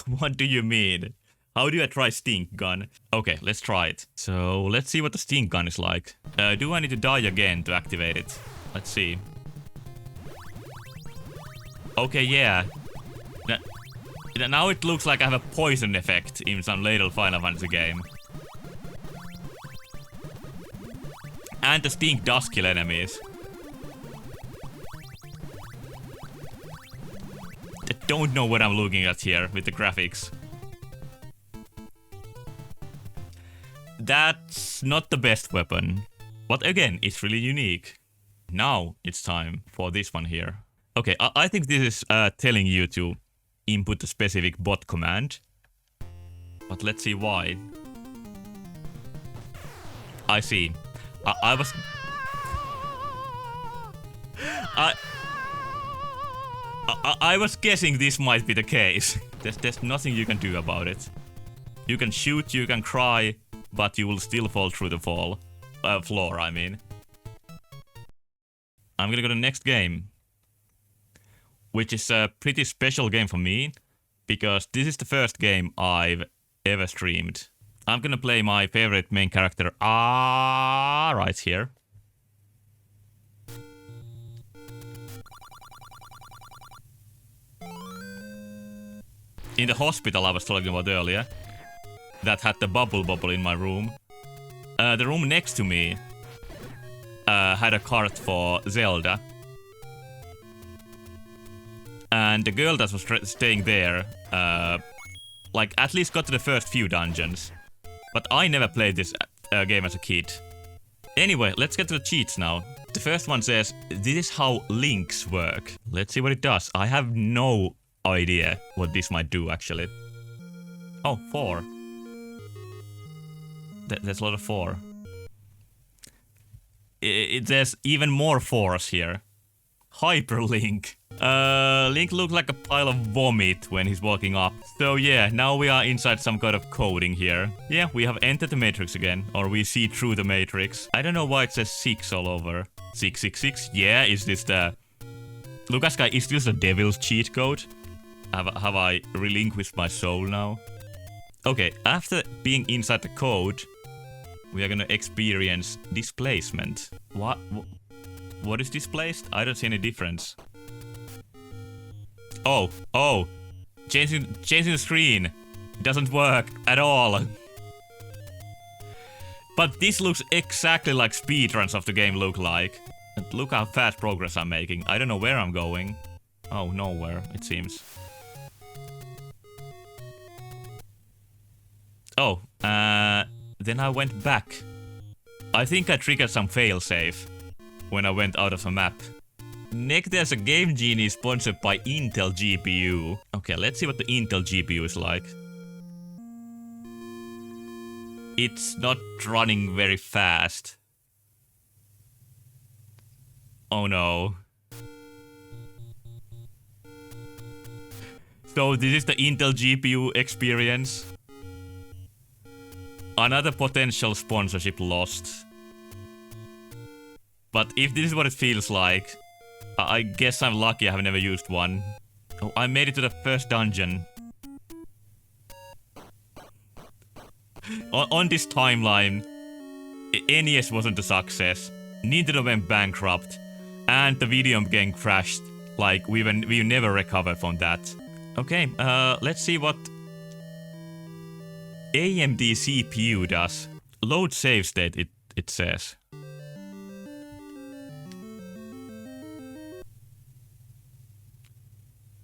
What do you mean? How do I try stink gun? Okay, let's try it. So, let's see what the stink gun is like. Do I need to die again to activate it? Let's see. Okay, yeah. Now it looks like I have a poison effect in some later Final Fantasy game. And the stink does kill enemies. I don't know what I'm looking at here with the graphics. That's not the best weapon. But again, it's really unique. Now it's time for this one here. Okay, I think this is telling you to input a specific bot command. But let's see why. I see. I was guessing this might be the case. There's nothing you can do about it. You can shoot, you can cry, but you will still fall through the floor, I mean. I'm gonna go to the next game, which is a pretty special game for me, because this is the first game I've ever streamed. I'm gonna play my favorite main character, right here. In the hospital I was talking about earlier, that had the bubble in my room. The room next to me had a cart for Zelda. And the girl that was staying there, like at least got to the first few dungeons. But I never played this game as a kid. Anyway, let's get to the cheats now. The first one says, this is how links work. Let's see what it does. I have no idea what this might do actually. Oh, 4. There's a lot of 4. There's even more 4s here. Hyperlink. Link looks like a pile of vomit when he's walking up. So yeah, now we are inside some kind of coding here. Yeah, we have entered the matrix again, or we see through the matrix. I don't know why it says 6 all over. 666? Yeah, is this the... Lucas guy, is this the devil's cheat code? Have I relinquished my soul now? Okay, after being inside the code, we are gonna experience displacement. What is displaced? I don't see any difference. Oh, changing the screen. It doesn't work at all. But this looks exactly like speedruns of the game look like. And look how fast progress I'm making. I don't know where I'm going. Oh, nowhere, it seems. Oh, then I went back. I think I triggered some failsafe when I went out of a map. Next, there's a Game Genie sponsored by Intel GPU. Okay, let's see what the Intel GPU is like. It's not running very fast. Oh no. So this is the Intel GPU experience. Another potential sponsorship lost. But if this is what it feels like, I guess I'm lucky I have never used one. Oh, I made it to the first dungeon. On this timeline, NES wasn't a success. Nintendo went bankrupt. And the video game crashed. Like, we never recovered from that. Okay, let's see what AMD CPU does. Load save state, it says.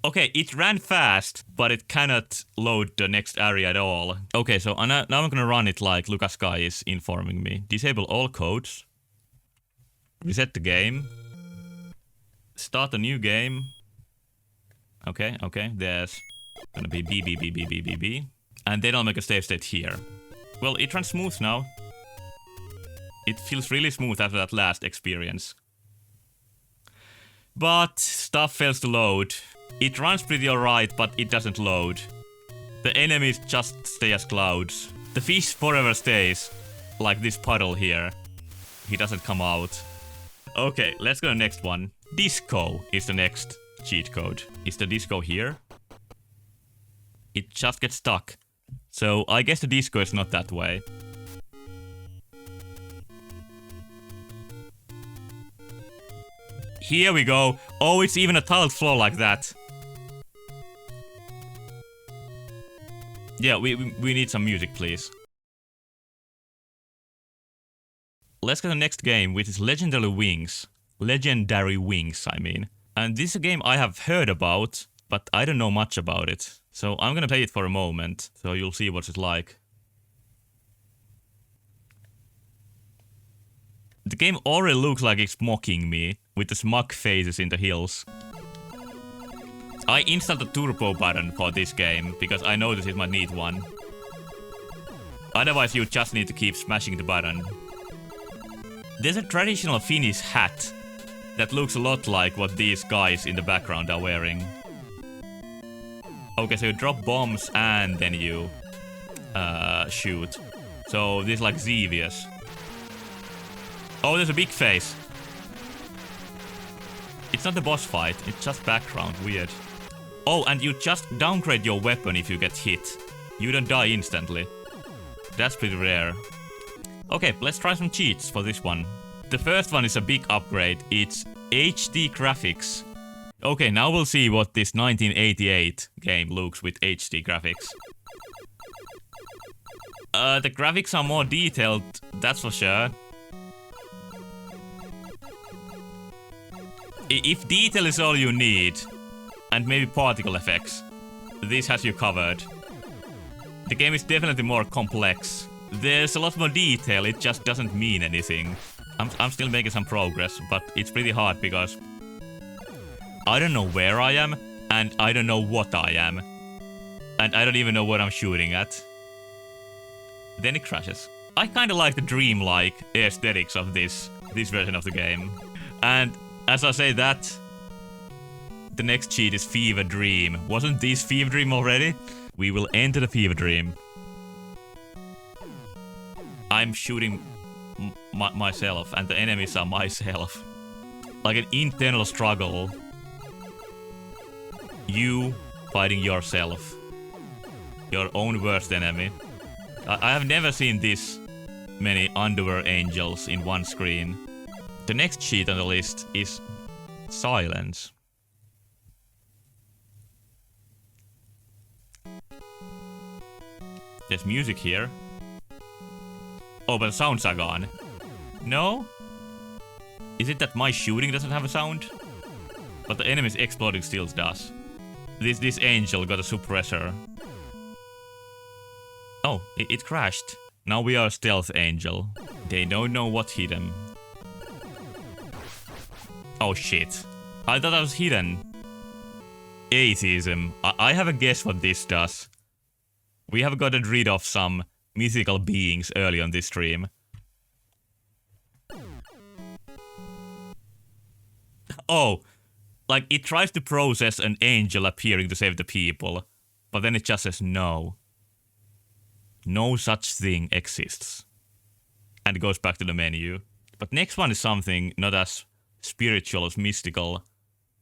Okay, it ran fast, but it cannot load the next area at all. Okay, so now I'm gonna run it like Lucas Guy is informing me. Disable all codes. Reset the game. Start a new game. Okay, there's gonna be B. And then I'll make a save state here. Well, it runs smooth now. It feels really smooth after that last experience. But stuff fails to load. It runs pretty alright, but it doesn't load. The enemies just stay as clouds. The fish forever stays, like this puddle here. He doesn't come out. Okay, let's go to the next one. Disco is the next cheat code. Is the disco here? It just gets stuck. So I guess the disco is not that way. Here we go. Oh, it's even a tiled floor like that. Yeah, we need some music, please. Let's go to the next game, which is Legendary Wings. Legendary Wings, I mean. And this is a game I have heard about, but I don't know much about it. So I'm gonna play it for a moment, so you'll see what it's like. The game already looks like it's mocking me, with the smug faces in the hills. I installed the turbo button for this game because I noticed it might need one. Otherwise you just need to keep smashing the button. There's a traditional Finnish hat that looks a lot like what these guys in the background are wearing. Okay, so you drop bombs and then you shoot. So this is like Xevious. Oh, there's a big face. It's not the boss fight, it's just background, weird. Oh, and you just downgrade your weapon if you get hit. You don't die instantly. That's pretty rare. Okay, let's try some cheats for this one. The first one is a big upgrade. It's HD graphics. Okay, now we'll see what this 1988 game looks with HD graphics. The graphics are more detailed, that's for sure. If detail is all you need, and maybe particle effects, this has you covered. The game is definitely more complex. There's a lot more detail, it just doesn't mean anything. I'm still making some progress, but it's pretty hard because I don't know where I am, and I don't know what I am. And I don't even know what I'm shooting at. Then it crashes. I kinda like the dreamlike aesthetics of this version of the game. And as I say that, the next cheat is Fever Dream. Wasn't this Fever Dream already? We will enter the Fever Dream. I'm shooting myself and the enemies are myself. Like an internal struggle. You fighting yourself. Your own worst enemy. I have never seen this many underwear angels in one screen. The next cheat on the list is silence. There's music here. Oh, but the sounds are gone. No? Is it that my shooting doesn't have a sound? But the enemy's exploding still does. This angel got a suppressor. Oh, it crashed. Now we are a stealth angel. They don't know what hit him. Oh shit. I thought I was hidden. Atheism. I have a guess what this does. We have gotten rid of some mythical beings early on this stream. Oh, like it tries to process an angel appearing to save the people, but then it just says no. No such thing exists. And it goes back to the menu. But next one is something not as spiritual as mystical.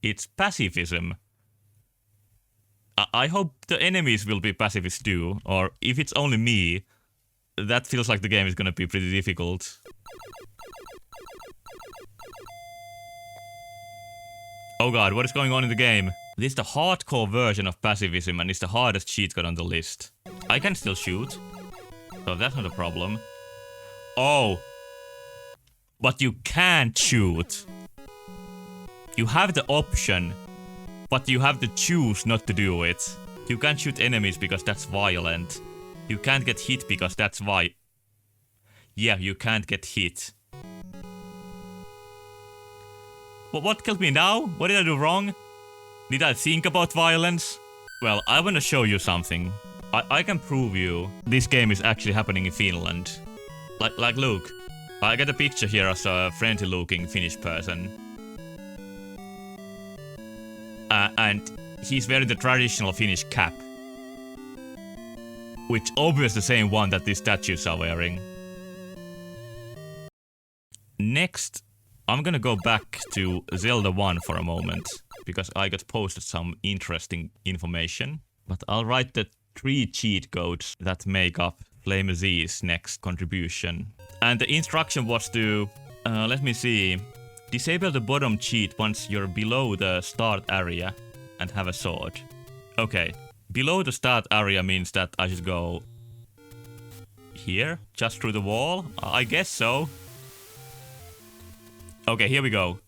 It's pacifism. I hope the enemies will be pacifists too, or if it's only me, that feels like the game is gonna be pretty difficult. Oh god, what is going on in the game? This is the hardcore version of pacifism and it's the hardest cheat code on the list. I can still shoot, so that's not a problem. Oh, but you can't shoot. You have the option, but you have to choose not to do it. You can't shoot enemies because that's violent. You can't get hit because that's Yeah, you can't get hit. But what killed me now? What did I do wrong? Did I think about violence? Well, I wanna show you something. I can prove you this game is actually happening in Finland. Like look. I got a picture here as a friendly looking Finnish person. And he's wearing the traditional Finnish cap. Which obviously the same one that these statues are wearing. Next, I'm gonna go back to Zelda 1 for a moment. Because I got posted some interesting information. But I'll write the 3 cheat codes that make up FlamerZ's next contribution. And the instruction was to, let me see, disable the bottom cheat once you're below the start area and have a sword. Okay, below the start area means that I should go here, just through the wall? I guess so. Okay, here we go.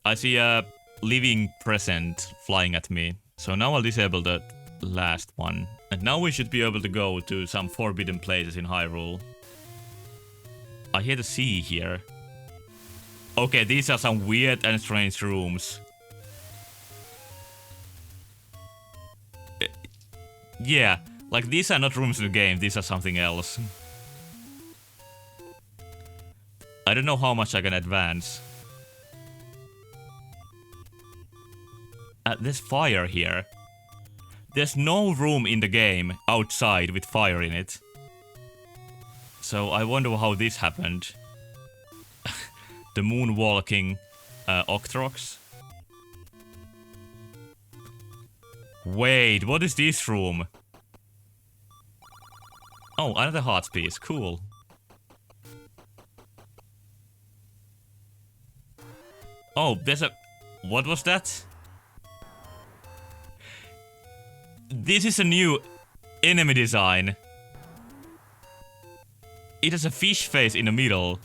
I see a living present flying at me. So now I'll disable the last one. And now we should be able to go to some forbidden places in Hyrule. I hear the sea here. Okay, these are some weird and strange rooms. Yeah, like these are not rooms in the game, these are something else. I don't know how much I can advance. There's fire here. There's no room in the game outside with fire in it. So I wonder how this happened. The moonwalking Octrox. Wait, what is this room? Oh, another heart piece. Cool. Oh, there's a... What was that? This is a new enemy design. It has a fish face in the middle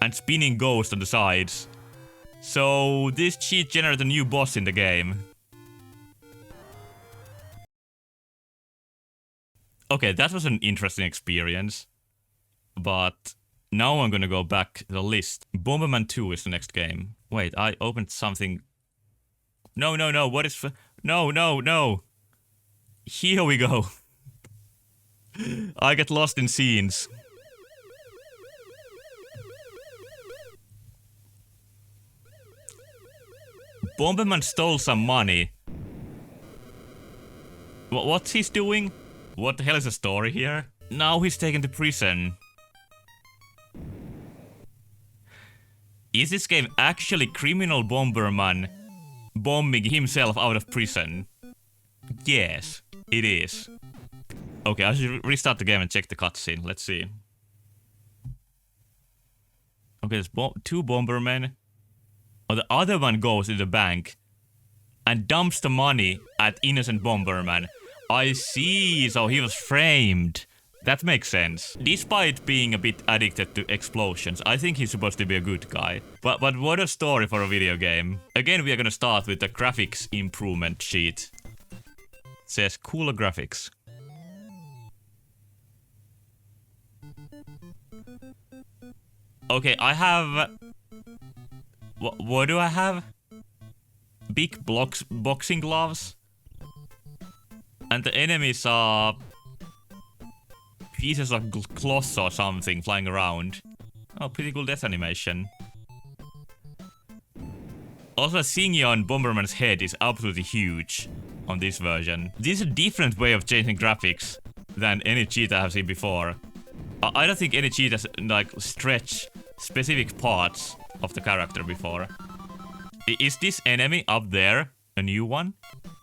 and spinning ghosts on the sides. So this cheat generates a new boss in the game. Okay, that was an interesting experience. But now I'm gonna go back to the list. Bomberman 2 is the next game. Wait, I opened something. No, what is... No. Here we go. I get lost in scenes. Bomberman stole some money. What's he doing? What the hell is the story here? Now he's taken to prison. Is this game actually criminal Bomberman bombing himself out of prison? Yes, it is. Okay, I should restart the game and check the cutscene. Let's see. Okay, there's two Bombermen. Oh, the other one goes in the bank and dumps the money at innocent Bomberman. I see, so he was framed. That makes sense. Despite being a bit addicted to explosions, I think he's supposed to be a good guy. But what a story for a video game. Again, we are gonna start with the graphics improvement sheet. It says cooler graphics. Okay, I have... What do I have? Big boxing gloves. And the enemies are... pieces of cloth or something flying around. Oh, pretty cool death animation. Also, the thingy on Bomberman's head is absolutely huge on this version. This is a different way of changing graphics than any cheat I have seen before. I don't think any cheat has, like, stretched specific parts of the character before. Is this enemy up there a new one?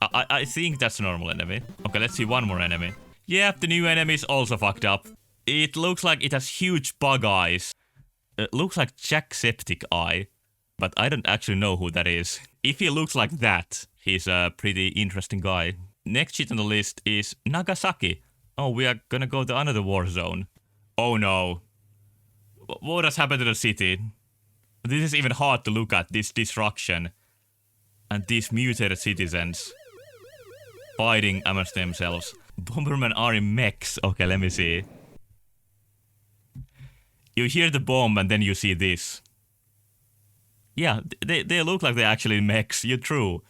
I think that's a normal enemy. Okay, let's see one more enemy. Yep, the new enemy is also fucked up. It looks like it has huge bug eyes. It looks like Jacksepticeye, but I don't actually know who that is. If he looks like that, he's a pretty interesting guy. Next cheat on the list is Nagasaki. Oh, we are gonna go to another war zone. Oh no. What has happened to the city? This is even hard to look at, this destruction. And these mutated citizens fighting amongst themselves. Bombermen are in mechs. Okay, let me see. You hear the bomb and then you see this. Yeah, they look like they're actually mechs. You're true.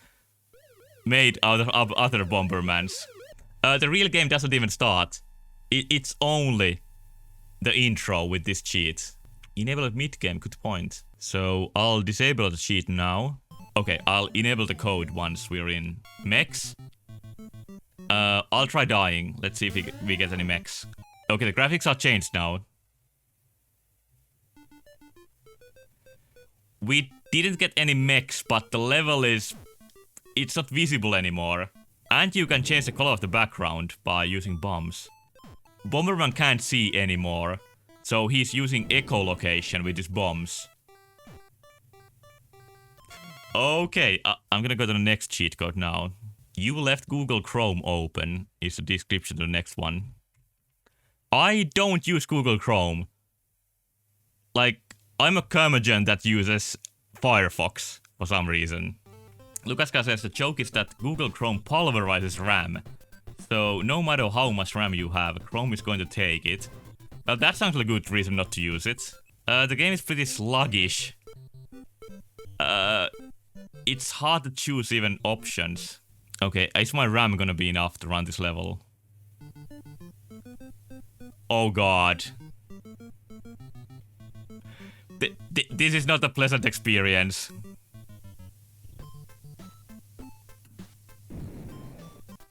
Made out of other Bombermans. The real game doesn't even start. It's only the intro with this cheat. Enable it mid-game, good point. So I'll disable the cheat now. Okay, I'll enable the code once we're in mechs. I'll try dying. Let's see if we get any mechs. Okay, the graphics are changed now. We didn't get any mechs, but the level is... it's not visible anymore. And you can change the color of the background by using bombs. Bomberman can't see anymore, so he's using echolocation with his bombs. Okay, I'm gonna go to the next cheat code now. You left Google Chrome open is the description to the next one. I don't use Google Chrome. Like, I'm a curmudgeon that uses Firefox for some reason. Lukaska says the joke is that Google Chrome pulverizes RAM. So no matter how much RAM you have, Chrome is going to take it. Well, that sounds like a good reason not to use it. The game is pretty sluggish. It's hard to choose even options. Okay, is my RAM gonna be enough to run this level? Oh god. This is not a pleasant experience.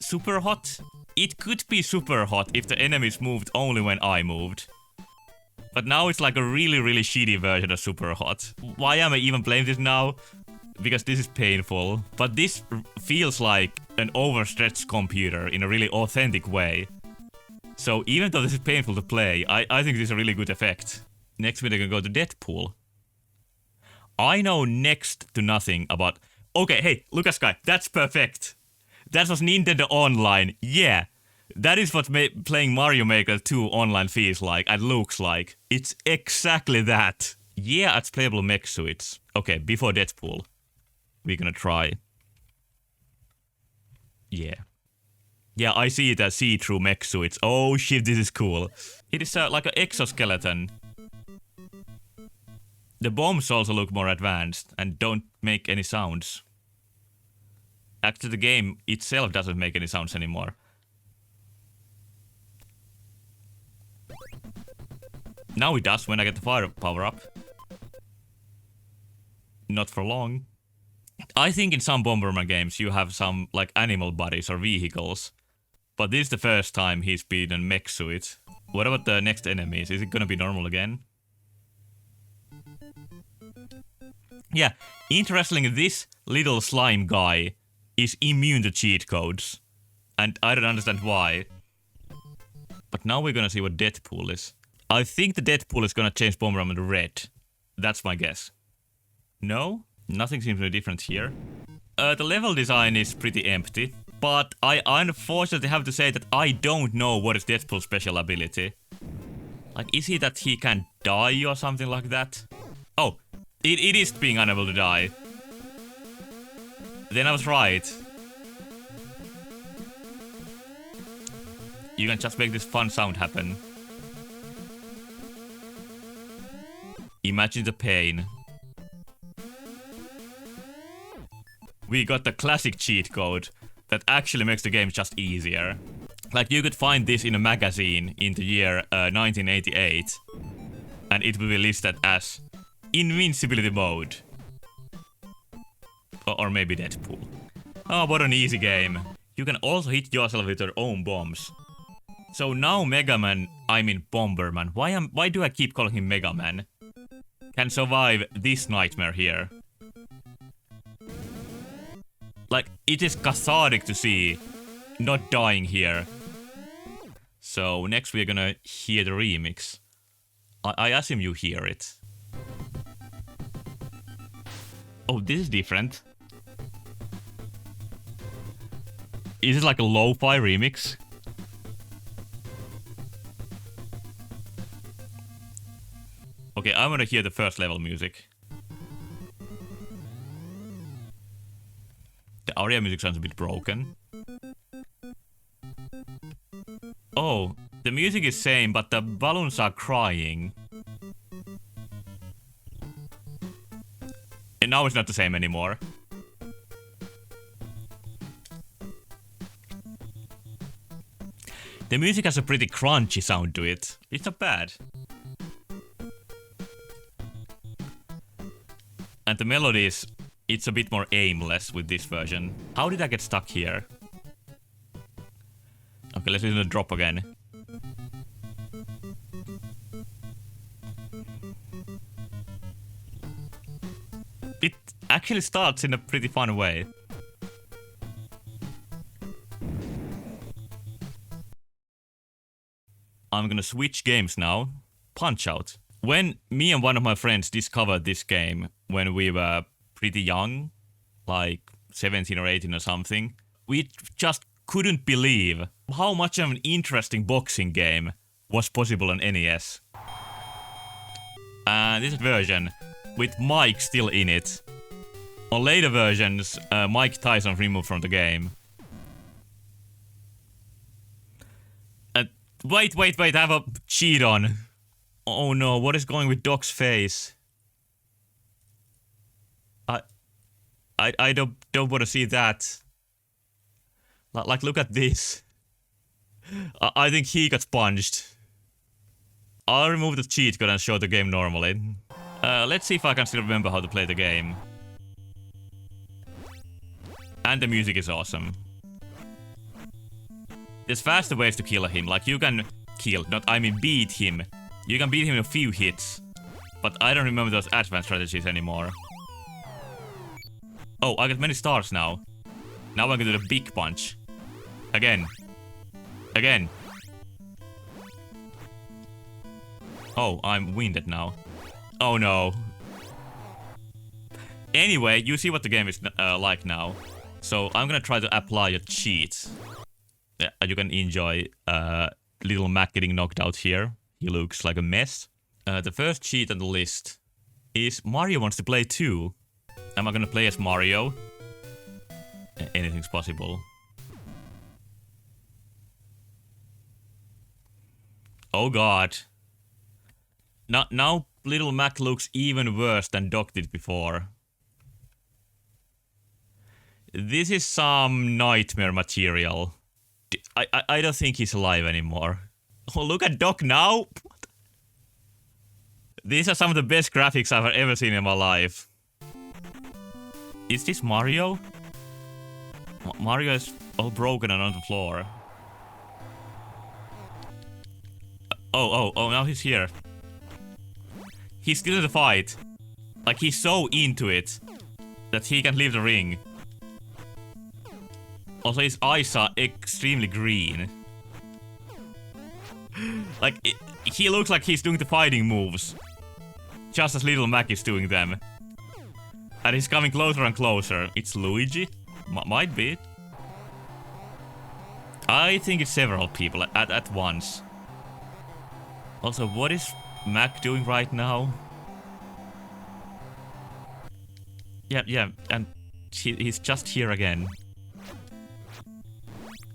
Super hot? It could be super hot if the enemies moved only when I moved. But now it's like a really, really shitty version of super hot. Why am I even playing this now? Because this is painful. But this feels like an overstretched computer in a really authentic way. So even though this is painful to play, I think this is a really good effect. Next we're gonna go to Deadpool. I know next to nothing about... Okay, hey, Lucas Guy, that's perfect. That was Nintendo Online, yeah. That is what playing Mario Maker 2 online feels like and looks like. It's exactly that. Yeah, it's playable mech suits. Okay, before Deadpool. We're gonna try. Yeah. Yeah, I see it as see-through mech suits. Oh shit, this is cool. It is like an exoskeleton. The bombs also look more advanced and don't make any sounds. Actually, the game itself doesn't make any sounds anymore. Now it does when I get the fire power up. Not for long. I think in some Bomberman games you have some like animal bodies or vehicles. But this is the first time he's been in mech suit. What about the next enemies? Is it gonna be normal again? Yeah, interestingly, this little slime guy is immune to cheat codes. And I don't understand why. But now we're gonna see what Deadpool is. I think the Deadpool is gonna change Bomberman to red. That's my guess. No? Nothing seems to be different here. The level design is pretty empty. But I unfortunately have to say that I don't know what is Deadpool's special ability. Like, is he that he can die or something like that? Oh, it is being unable to die. Then I was right. You can just make this fun sound happen. Imagine the pain. We got the classic cheat code that actually makes the game just easier. Like, you could find this in a magazine in the year 1988. And it will be listed as Invincibility Mode. Or maybe Deadpool. Oh, what an easy game. You can also hit yourself with your own bombs. So now Mega Man, I mean Bomberman, why do I keep calling him Mega Man? Can survive this nightmare here. Like, it is cathartic to see not dying here. So next we're gonna hear the remix. I assume you hear it. Oh, this is different. Is it like a lo-fi remix? Okay, I wanna hear the first level music. The aria music sounds a bit broken. Oh, the music is same, but the balloons are crying. And now it's not the same anymore. The music has a pretty crunchy sound to it. It's not bad. And the melodies, it's a bit more aimless with this version. How did I get stuck here? Okay, let's listen to the drop again. It actually starts in a pretty fun way. I'm gonna switch games now. Punch-Out! When me and one of my friends discovered this game when we were pretty young, like 17 or 18 or something, we just couldn't believe how much of an interesting boxing game was possible on NES. And this version, with Mike still in it. On later versions, Mike Tyson removed from the game. Wait, I have a cheat on. Oh no, what is going with Doc's face? I don't want to see that. Like, look at this. I think he got punched. I'll remove the cheat code and show the game normally. Let's see if I can still remember how to play the game. And the music is awesome. There's faster ways to kill him. Like, you can beat him. You can beat him in a few hits. But I don't remember those advanced strategies anymore. Oh, I got many stars now. Now I can do the big punch. Again. Again. Oh, I'm winded now. Oh no. Anyway, you see what the game is like now. So I'm gonna try to apply a cheat. Yeah, you can enjoy little Mac getting knocked out here. He looks like a mess. The first cheat on the list is Mario wants to play too. Am I gonna play as Mario? Anything's possible. Oh god. Now little Mac looks even worse than Doc did before. This is some nightmare material. I don't think he's alive anymore. Oh, look at Doc now! These are some of the best graphics I've ever seen in my life. Is this Mario? Mario is all broken and on the floor. Oh, now he's here. He's still in the fight. Like, he's so into it that he can leave the ring. Also, his eyes are extremely green. Like, he looks like he's doing the fighting moves. Just as little Mac is doing them. And he's coming closer and closer. It's Luigi? Might be. I think it's several people at once. Also, what is Mac doing right now? Yeah, and he's just here again.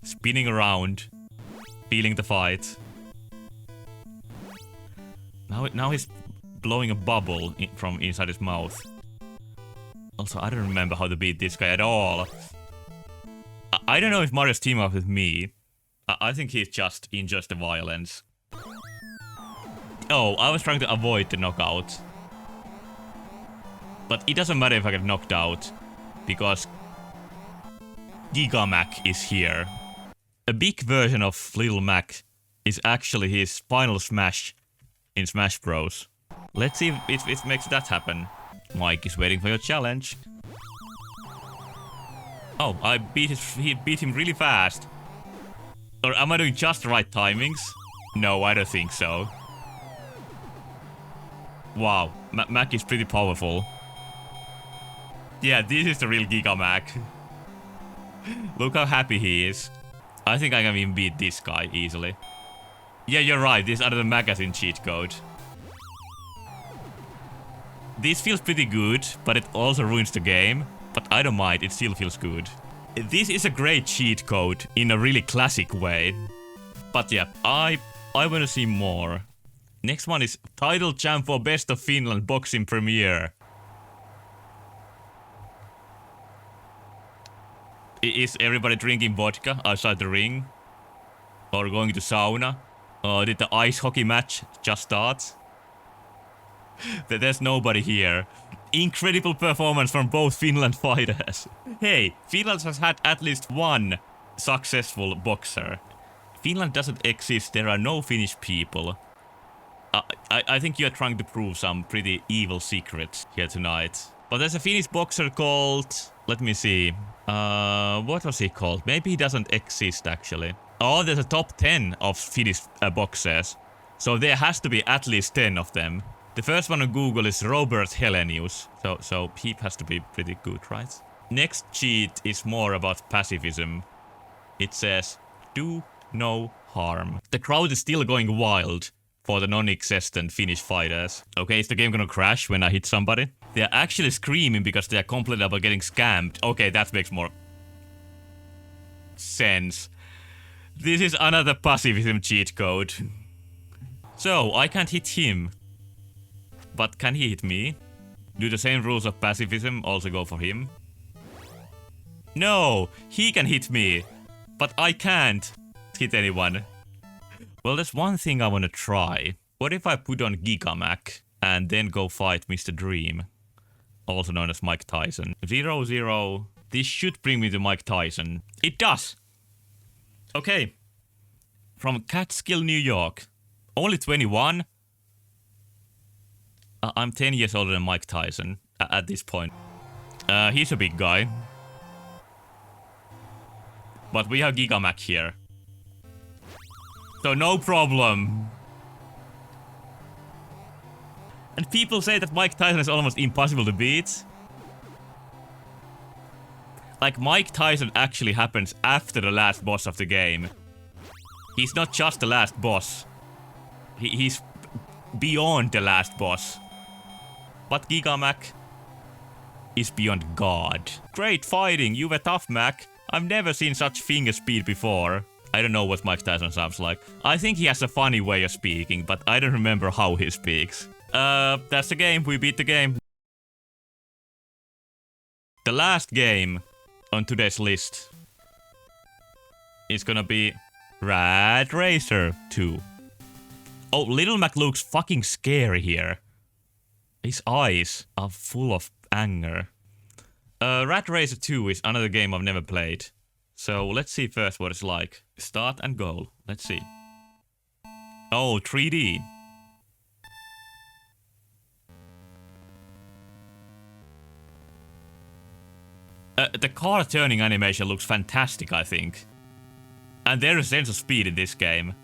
Spinning around. Feeling the fight. Now he's blowing a bubble from inside his mouth. Also, I don't remember how to beat this guy at all. I don't know if Mario's team up with me. I think he just enjoys the violence. Oh, I was trying to avoid the knockout. But it doesn't matter if I get knocked out, because Giga Mac is here. A big version of Little Mac is actually his final smash in Smash Bros. Let's see if it makes that happen. Mike is waiting for your challenge. Oh, he beat him really fast. Or am I doing just the right timings? No, I don't think so. Wow, Mac is pretty powerful. Yeah, this is the real Giga Mac. Look how happy he is. I think I can even beat this guy easily. Yeah, you're right, this is under the magazine cheat code. This feels pretty good, but it also ruins the game. But I don't mind, it still feels good. This is a great cheat code in a really classic way. But yeah, I want to see more. Next one is Title Champ for Best of Finland Boxing Premiere. Is everybody drinking vodka outside the ring? Or going to sauna? Or did the ice hockey match just start? There's nobody here. Incredible performance from both Finland fighters. Hey, Finland has had at least one successful boxer. Finland doesn't exist, there are no Finnish people. I think you're trying to prove some pretty evil secrets here tonight. But there's a Finnish boxer called... Let me see. What was he called? Maybe he doesn't exist actually. Oh, there's a top 10 of Finnish boxers. So there has to be at least 10 of them. The first one on Google is Robert Helenius. So he has to be pretty good, right? Next cheat is more about pacifism. It says, do no harm. The crowd is still going wild for the non-existent Finnish fighters. Okay, is the game gonna crash when I hit somebody? They are actually screaming because they are complaining about getting scammed. Okay, that makes more sense. This is another pacifism cheat code. So, I can't hit him. But can he hit me? Do the same rules of pacifism also go for him? No! He can hit me! But I can't hit anyone. Well, there's one thing I want to try. What if I put on Gigamac and then go fight Mr. Dream, also known as Mike Tyson? 0-0. This should bring me to Mike Tyson. It does! Okay. From Catskill, New York. Only 21. I'm 10 years older than Mike Tyson at this point. He's a big guy. But we have Gigamac here. So no problem. And people say that Mike Tyson is almost impossible to beat. Like, Mike Tyson actually happens after the last boss of the game. He's not just the last boss. He's beyond the last boss. But Gigamac is beyond God. Great fighting, you were tough, Mac. I've never seen such finger speed before. I don't know what Mike Tyson sounds like. I think he has a funny way of speaking, but I don't remember how he speaks. That's the game. We beat the game. The last game on today's list is gonna be Rad Racer 2. Oh, Little Mac looks fucking scary here. His eyes are full of anger. Rad Racer 2 is another game I've never played. So let's see first what it's like. Start and goal. Let's see. Oh, 3D. The car turning animation looks fantastic, I think. And there is a sense of speed in this game.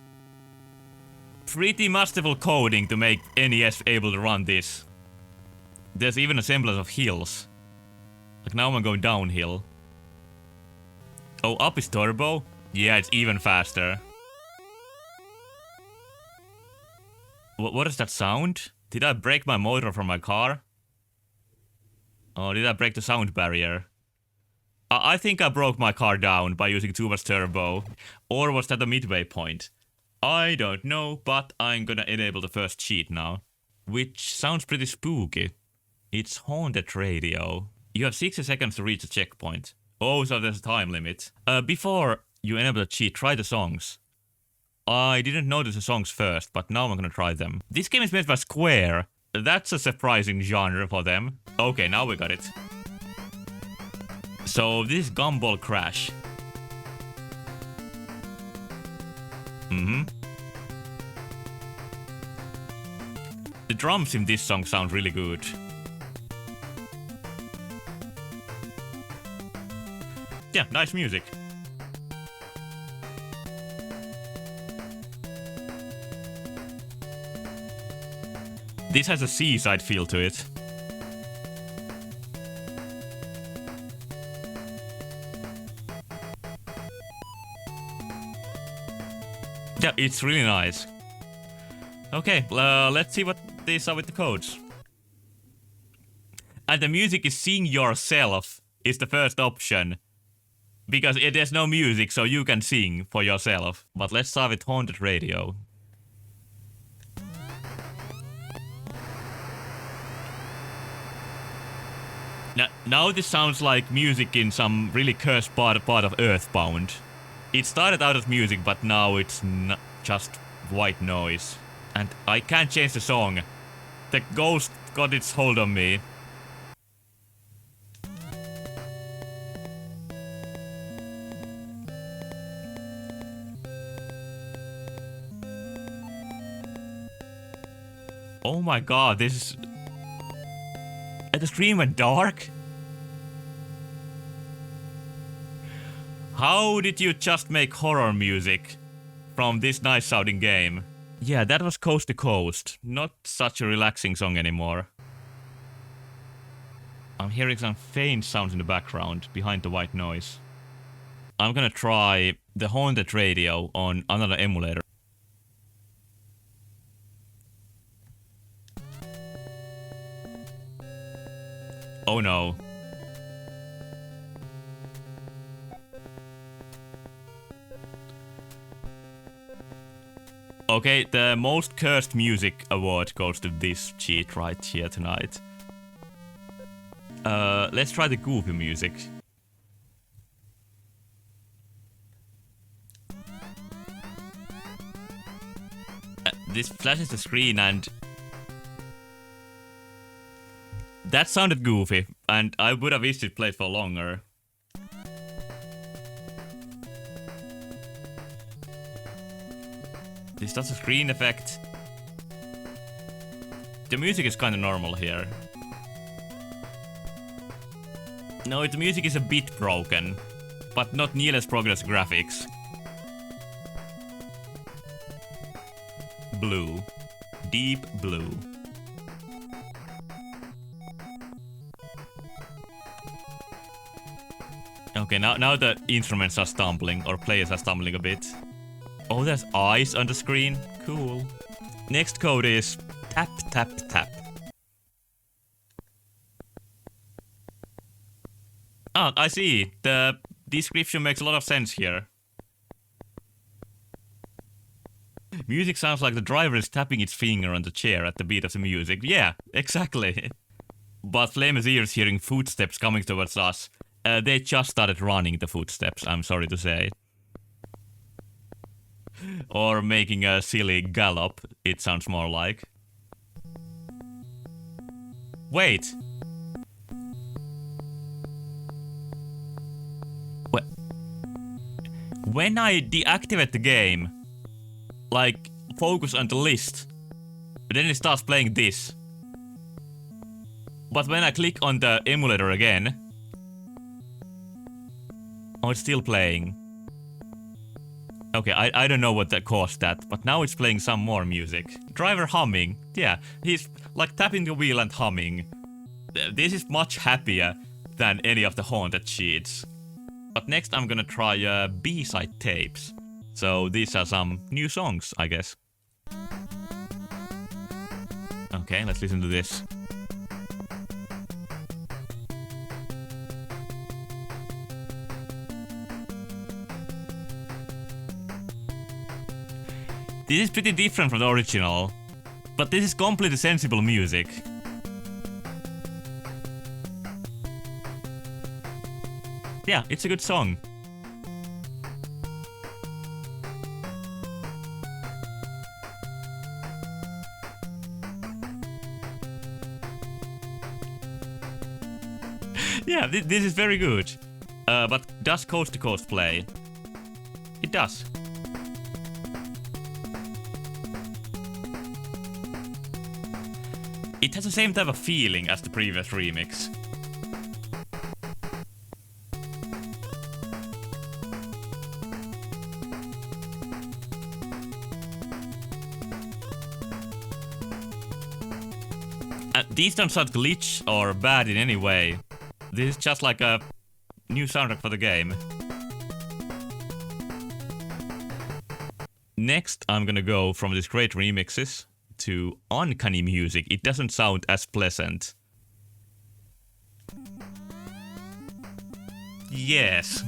Pretty masterful coding to make NES able to run this. There's even a semblance of hills. Like, now I'm going downhill. Oh, up is turbo? Yeah, it's even faster. What is that sound? Did I break my motor from my car? Oh, did I break the sound barrier? I think I broke my car down by using too much turbo. Or was that a midway point? I don't know, but I'm gonna enable the first cheat now. Which sounds pretty spooky. It's Haunted Radio. You have 60 seconds to reach the checkpoint. Oh, so there's a time limit. Before you enable the cheat, try the songs. I didn't notice the songs first, but now I'm gonna try them. This game is made by Square. That's a surprising genre for them. Okay, now we got it. So this is Gumball Crash. The drums in this song sound really good. Yeah, nice music. This has a seaside feel to it. Yeah, it's really nice. Okay, let's see what these are with the codes. And the music is Sing Yourself is the first option. Because there's no music, so you can sing for yourself. But let's start with Haunted Radio. Now this sounds like music in some really cursed part of Earthbound. It started out as music, but now it's just white noise. And I can't change the song. The ghost got its hold on me. Oh my god, this is... The stream went dark? How did you just make horror music from this nice sounding game? Yeah, that was Coast to Coast. Not such a relaxing song anymore. I'm hearing some faint sounds in the background behind the white noise. I'm gonna try the Haunted Radio on another emulator. Oh no. Okay, the most cursed music award goes to this cheat right here tonight. Let's try the goofy music. This flashes the screen and... That sounded goofy, and I would have wished it played for longer. This does a screen effect. The music is kinda normal here. No, the music is a bit broken, but not nearly as broken as graphics. Blue. Deep blue. Okay, now the instruments are stumbling, or players are stumbling a bit. Oh, there's eyes on the screen. Cool. Next code is tap, tap, tap. Ah, I see. The description makes a lot of sense here. Music sounds like the driver is tapping its finger on the chair at the beat of the music. Yeah, exactly. But FlamerZ is hearing footsteps coming towards us. They just started running the footsteps, I'm sorry to say. Or making a silly gallop, it sounds more like. Wait. When I deactivate the game, like focus on the list, then it starts playing this. But when I click on the emulator again, oh, it's still playing. Okay, I don't know what that caused that, but now it's playing some more music. Driver humming. Yeah, he's like tapping the wheel and humming. This is much happier than any of the haunted sheets. But next I'm gonna try B-side tapes. So these are some new songs, I guess. Okay, let's listen to this. This is pretty different from the original, but this is completely sensible music. Yeah, it's a good song. Yeah, this is very good. But does Coast to Coast play? It does. It has the same type of feeling as the previous remix. These don't sound glitch or bad in any way. This is just like a new soundtrack for the game. Next, I'm gonna go from these great remixes to uncanny music. It doesn't sound as pleasant. Yes.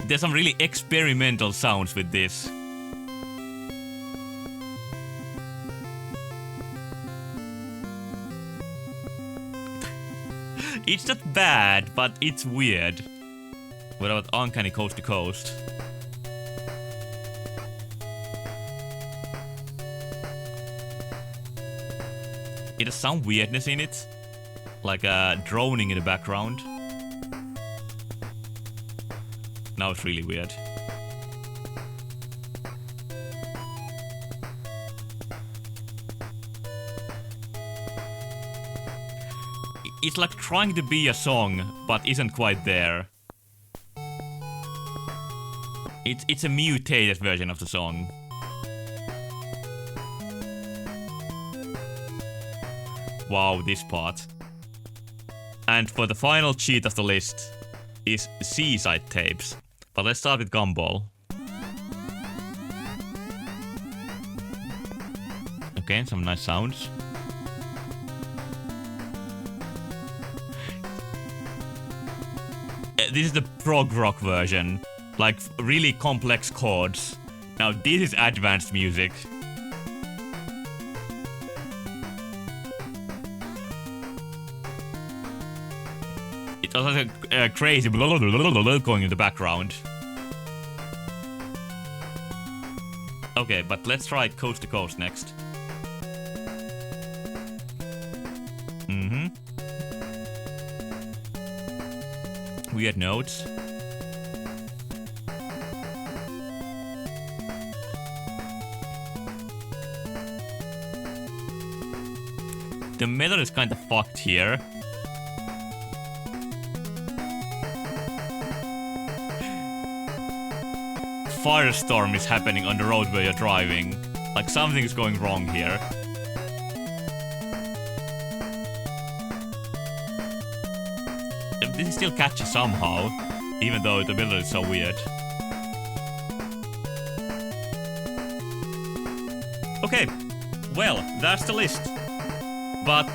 There's some really experimental sounds with this. It's not bad, but it's weird. What about uncanny Coast to Coast? It has some weirdness in it, like droning in the background. Now it's really weird. It's like trying to be a song, but isn't quite there. It's a mutated version of the song. Wow, this part. And for the final cheat of the list is C-side tapes. But let's start with Gumball. Okay, some nice sounds. This is the prog rock version. Like, really complex chords. Now, this is advanced music. It was a crazy going in the background. Okay, but let's try Coast to Coast next. Weird notes. The method is kind of fucked here. Firestorm is happening on the road where you're driving. Like something is going wrong here. This is still catchy somehow, even though the build is so weird. Okay, well, that's the list. But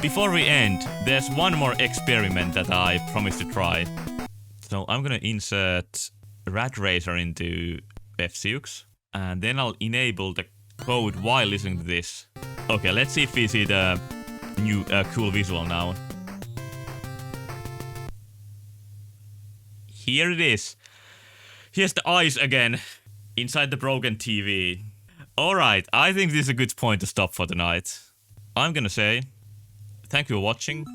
before we end, there's one more experiment that I promised to try. So I'm gonna insert Rad Racer into FSUX, and then I'll enable the code while listening to this. Okay, let's see if we see the new cool visual now. Here it is. Here's the eyes again, inside the broken TV. Alright, I think this is a good point to stop for tonight. I'm gonna say, thank you for watching.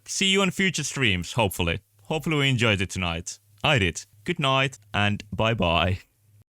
See you on future streams, hopefully. Hopefully you enjoyed it tonight. I did. Good night, and bye-bye.